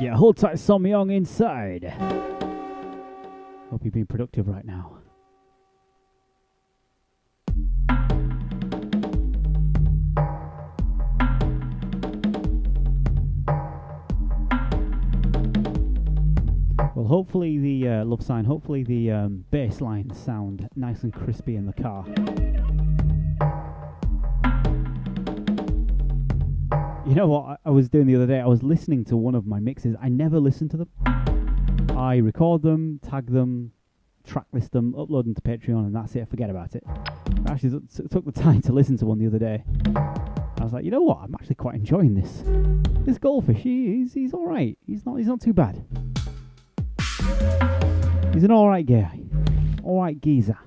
A: Yeah, hold tight, Som Young inside. Hope you're being productive right now. Well, hopefully the love sign, hopefully the bass lines sound nice and crispy in the car. You know what I was doing the other day? I was listening to one of my mixes. I never listen to them. I record them, tag them, tracklist them, upload them to Patreon, and that's it. Forget about it. I actually took the time to listen to one the other day. I was like, you know what? I'm actually quite enjoying this. This Goldfish, he's all right. He's not too bad. He's an all right guy, all right geezer.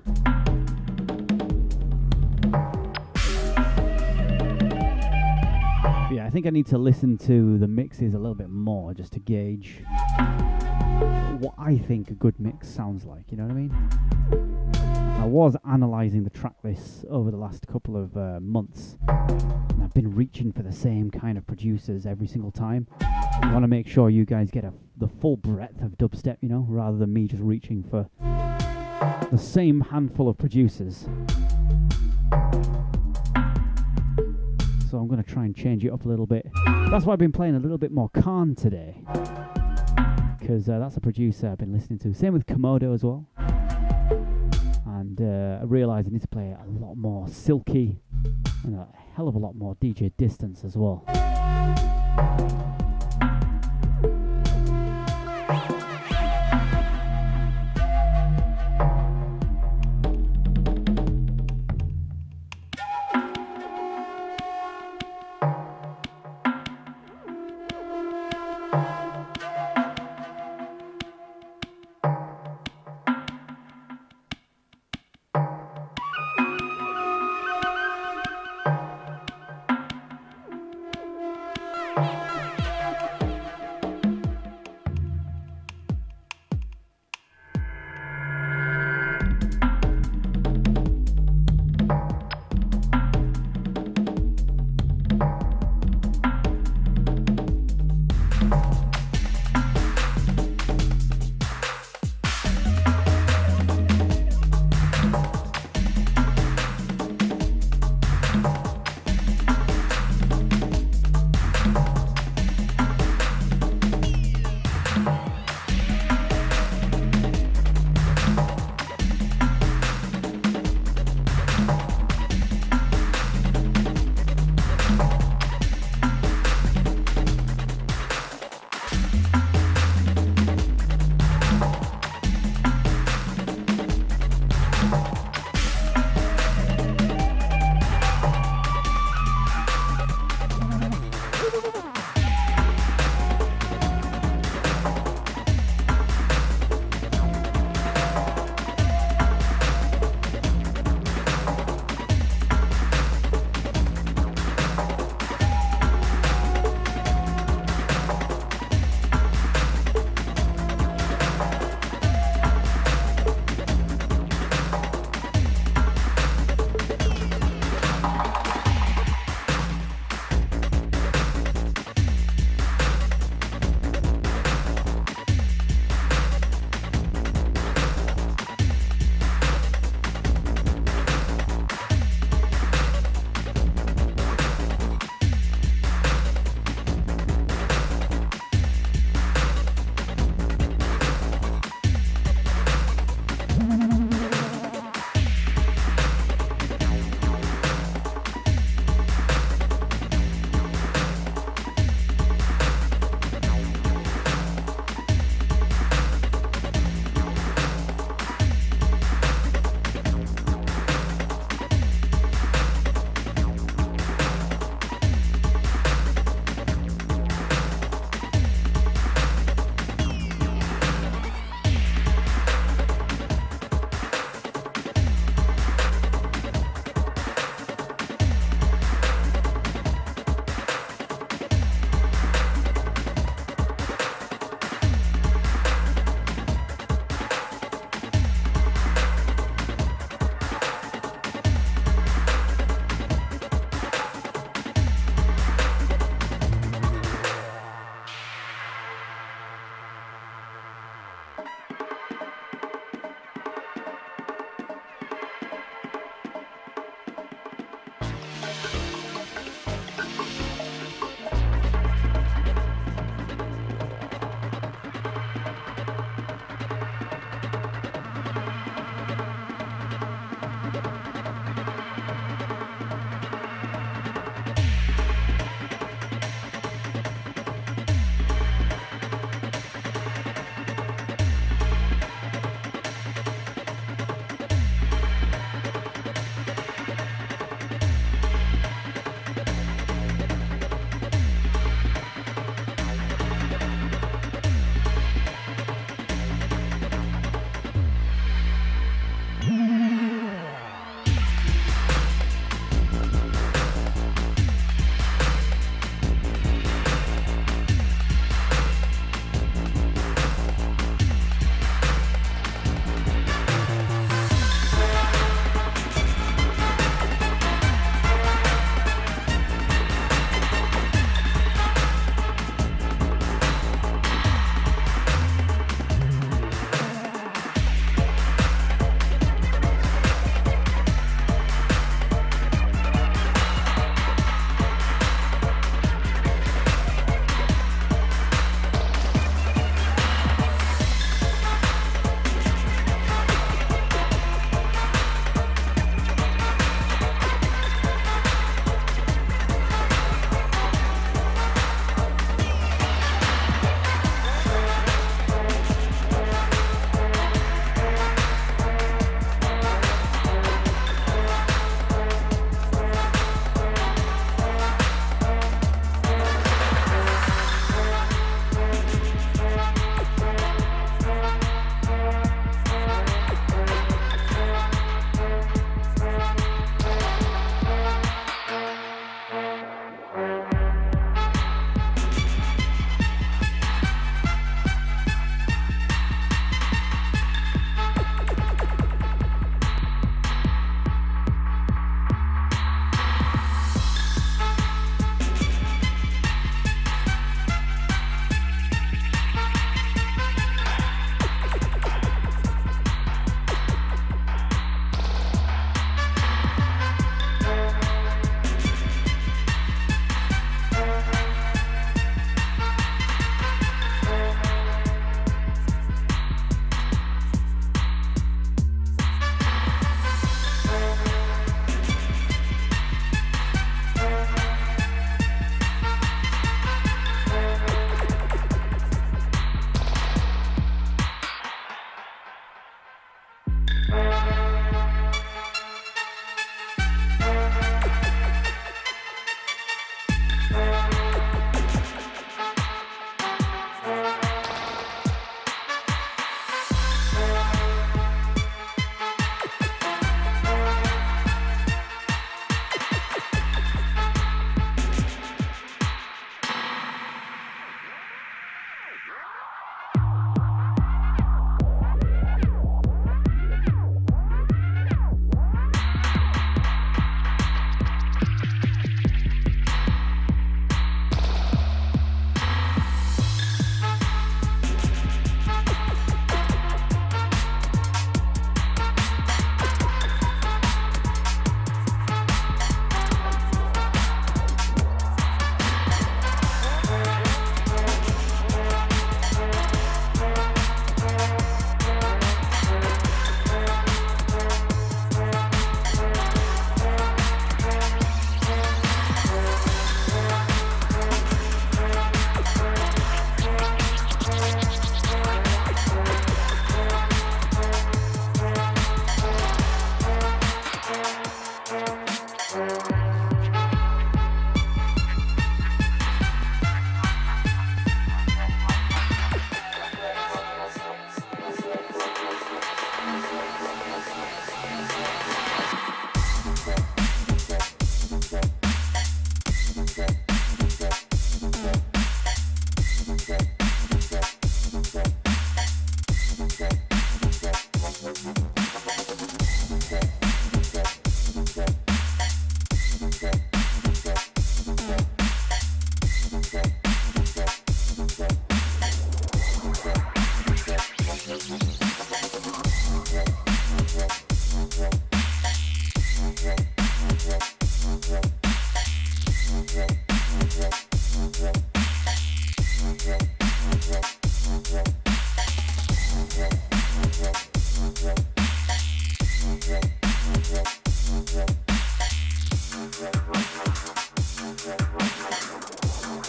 A: Yeah, I think I need to listen to the mixes a little bit more just to gauge what I think a good mix sounds like, you know what I mean? I was analysing the track lists over the last couple of months, and I've been reaching for the same kind of producers every single time. I want to make sure you guys get the full breadth of dubstep, you know, rather than me just reaching for the same handful of producers. So I'm going to try and change it up a little bit. That's why I've been playing a little bit more Khan today, because that's a producer I've been listening to. Same with Komodo as well. And I realised I need to play a lot more Silky and a hell of a lot more DJ Distance as well.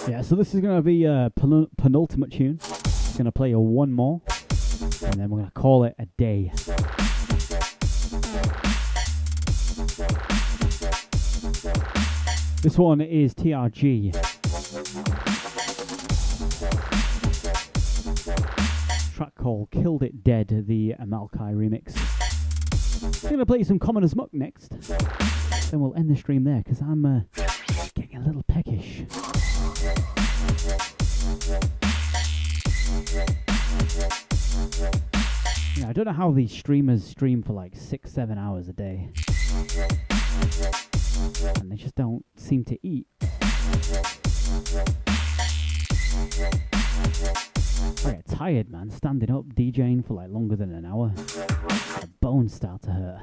A: Yeah, so this is going to be a penultimate tune. Going to play you one more, and then we're going to call it a day. This one is TRG. Track called Killed It Dead, the Amalkai remix. I'm going to play you some Common as Muck next. Then we'll end the stream there, because I'm getting a little peckish. Yeah, I don't know how these streamers stream for like 6-7 hours a day. And they just don't seem to eat. I get tired, man, standing up DJing for like longer than an hour. The bones start to hurt.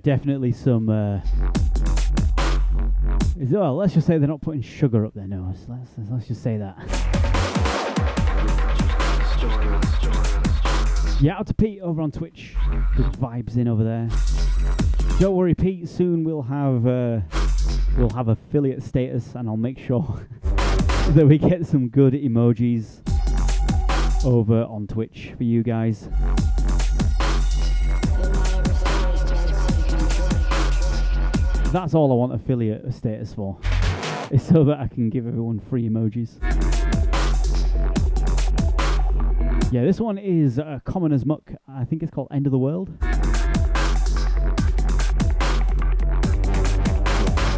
A: Definitely some. Well, let's just say they're not putting sugar up their nose. Let's just say that. Yeah, out to Pete over on Twitch. Good vibes in over there. Don't worry, Pete. Soon we'll have affiliate status, and I'll make sure that we get some good emojis over on Twitch for you guys. That's all I want affiliate status for, is so that I can give everyone free emojis. Yeah, this one is Common as Muck. I think it's called End of the World.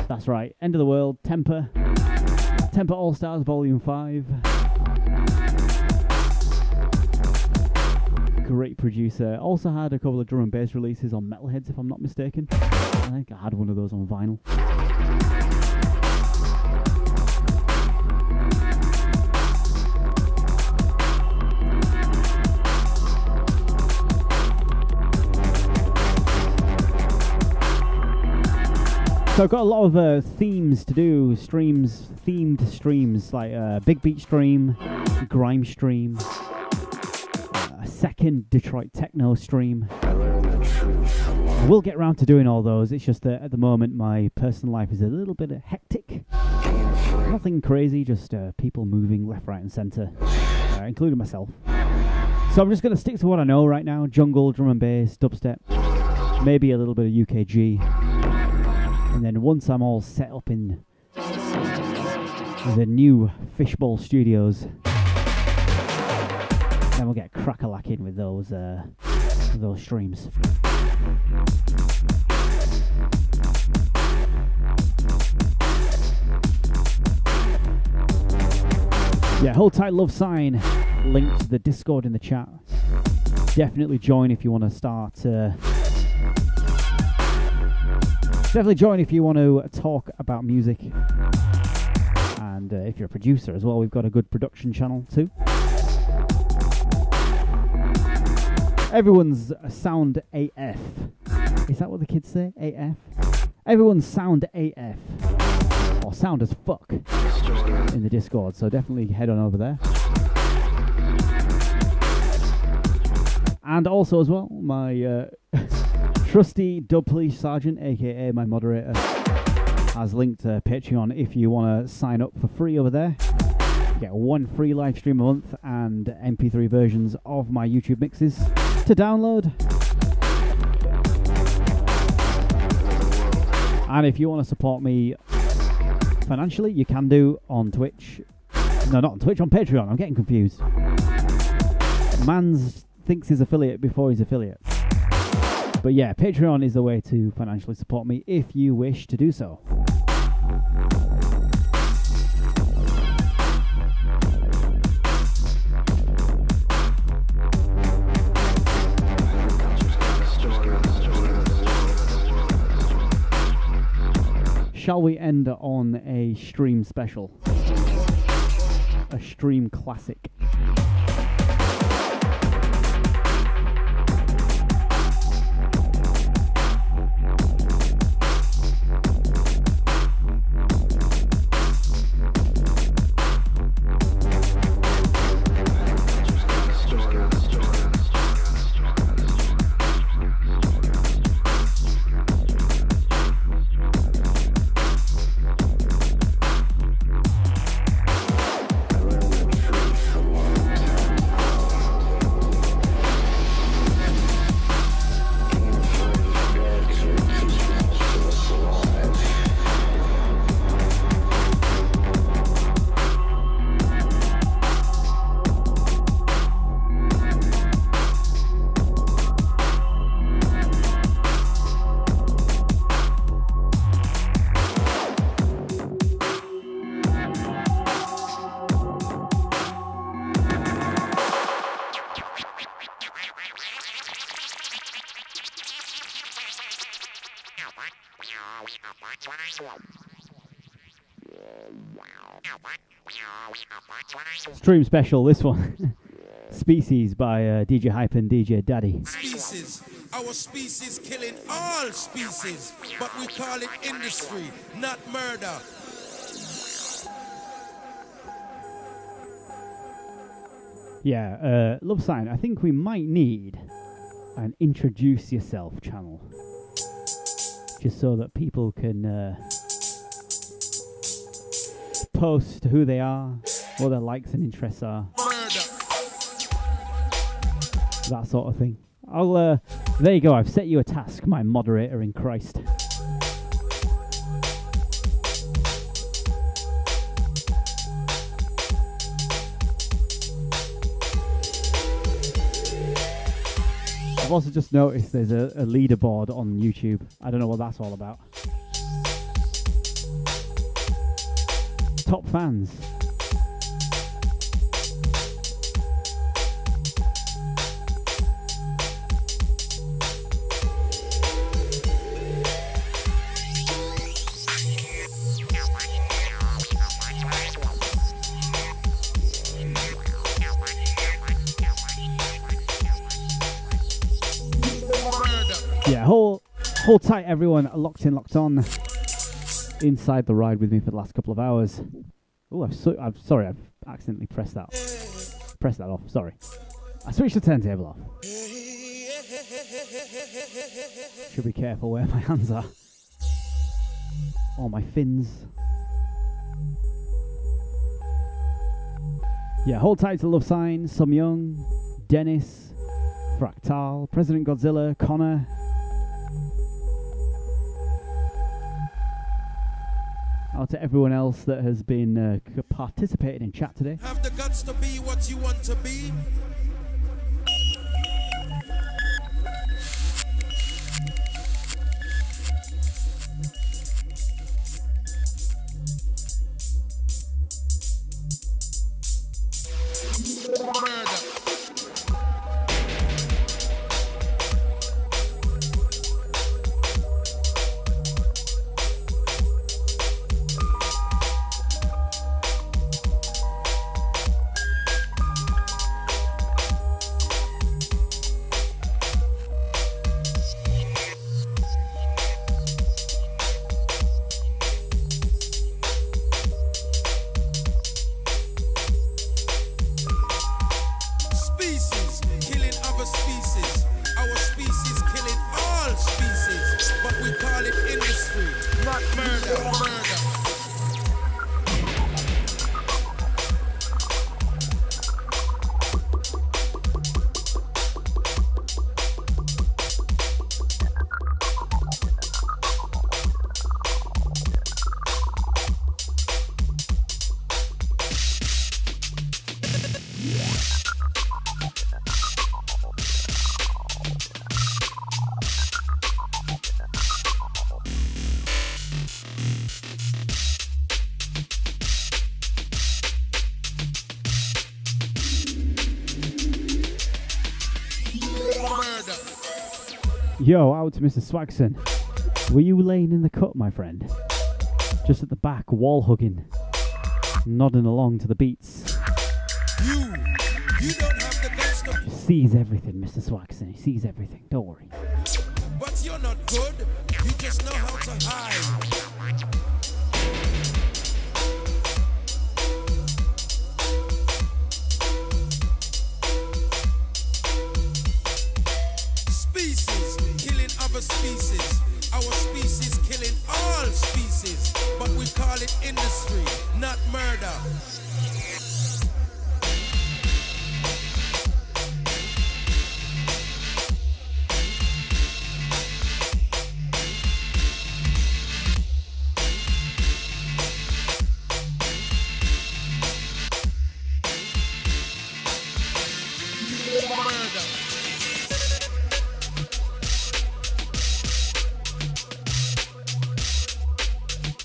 A: That's right, End of the World, Temper. Temper All Stars Volume 5. Great producer. Also had a couple of drum and bass releases on Metalheads, if I'm not mistaken. I think I had one of those on vinyl. So I've got a lot of themes to do, themed streams, like Big Beat stream, Grime stream, a second Detroit Techno stream. We'll get around to doing all those. It's just that at the moment my personal life is a little bit hectic. Nothing crazy, just people moving left, right and centre, including myself. So I'm just going to stick to what I know right now. Jungle, drum and bass, dubstep, maybe a little bit of UKG. And then once I'm all set up in the new Fishbowl Studios, then we'll get crack-a-lacking with those those streams. Yeah, hold tight, love sign. Link to the Discord in the chat. Definitely join if you want to start. Definitely join if you want to talk about music. And if you're a producer as well, we've got a good production channel too. Everyone's sound AF. Is that what the kids say? AF? Everyone's sound AF. Or sound as fuck in the Discord. So definitely head on over there. And also as well, my trusty Dub Police Sergeant, aka my moderator, has linked to Patreon if you want to sign up for free over there. You get one free live stream a month and MP3 versions of my YouTube mixes to download. And if you want to support me financially, you can do on Twitch. No, not on Twitch, on Patreon. I'm getting confused. Mans thinks he's affiliate before he's affiliate. But yeah, Patreon is the way to financially support me if you wish to do so. Shall we end on a stream special? A stream classic. Stream special, this one. Species by DJ Hype and DJ Daddy.
H: Species. Our species killing all species, but we call it industry, not murder.
A: Yeah, Love Sign, I think we might need an introduce yourself channel. Just so that people can post who they are, what their likes and interests are. That sort of thing. I'll, there you go, I've set you a task, my moderator in Christ. I've also just noticed there's a leaderboard on YouTube. I don't know what that's all about. Top fans. Yeah, hold tight, everyone. Locked in, locked on. Inside the ride with me for the last couple of hours. Oh, I'm sorry, I've accidentally pressed that off. Sorry, I switched the turntable off. Should be careful where my hands are. Or my fins. Yeah, hold tight to Love Sign, Some Young, Dennis, Fractal, President Godzilla, Connor. Out to everyone else that has been participating in chat today.
H: Have the guts to be what you want to be. Murder.
A: Yo, out to Mr. Swagson. Were you laying in the cut, my friend? Just at the back, wall hugging, nodding along to the beats.
H: You don't have the guts to.
A: He sees everything, Mr. Swagson. He sees everything. Don't worry.
H: But you're not good. You just know how to hide. Species killing other species. Our species killing all species. But we call it industry, not murder.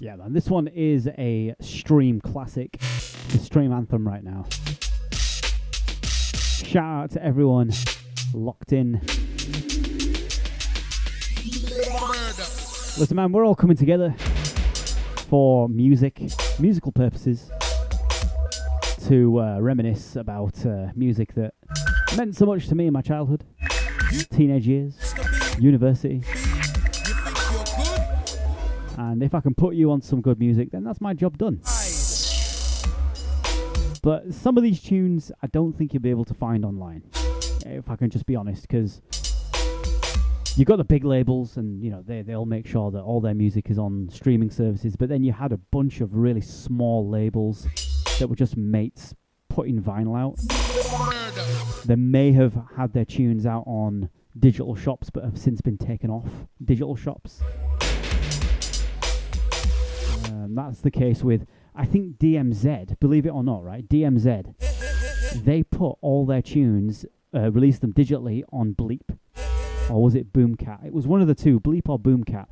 A: Yeah, man. This one is a stream classic. It's a stream anthem right now. Shout out to everyone locked in. Listen, man, we're all coming together for musical purposes, to reminisce about music that meant so much to me in my childhood, teenage years, university. And if I can put you on some good music, then that's my job done. But some of these tunes, I don't think you'll be able to find online, if I can just be honest, because you've got the big labels, and you know they'll make sure that all their music is on streaming services. But then you had a bunch of really small labels that were just mates putting vinyl out. They may have had their tunes out on digital shops, but have since been taken off digital shops. That's the case with, I think, DMZ, believe it or not, right? DMZ, they put all their tunes, released them digitally on Bleep, or was it Boomcat? It was one of the two, Bleep or Boomcat.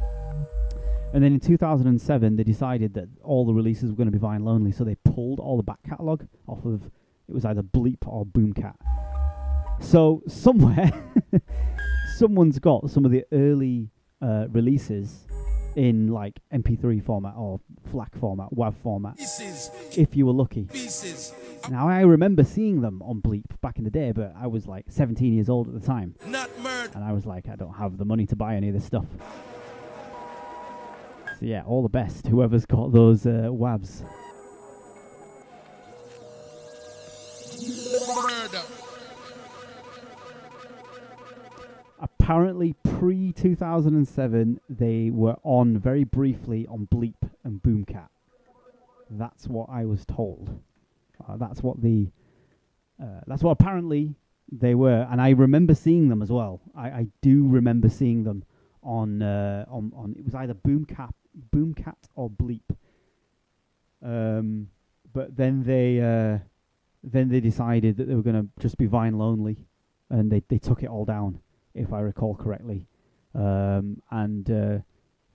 A: And then in 2007, they decided that all the releases were going to be vinyl only, so they pulled all the back catalogue off of, it was either Bleep or Boomcat. So somewhere, someone's got some of the early releases in like MP3 format or FLAC format, WAV format, if you were lucky. Now, I remember seeing them on Bleep back in the day, but I was like 17 years old at the time. And I was like, I don't have the money to buy any of this stuff. So yeah, all the best, whoever's got those WAVs. Apparently, pre-2007, they were on very briefly on Bleep and Boomcat. That's what I was told. That's what apparently they were, and I remember seeing them as well. I do remember seeing them on it was either Boomcat or Bleep. But then they decided that they were going to just be vinyl only, and they took it all down, if I recall correctly. And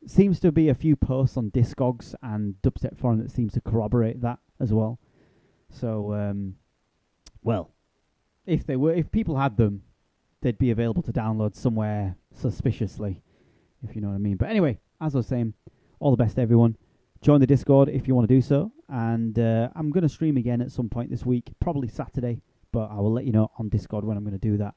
A: seems to be a few posts on Discogs and Dubstep Forum that seems to corroborate that as well. So, well, if people had them, they'd be available to download somewhere suspiciously, if you know what I mean. But anyway, as I was saying, all the best to everyone. Join the Discord if you want to do so. And I'm going to stream again at some point this week, probably Saturday, but I will let you know on Discord when I'm going to do that.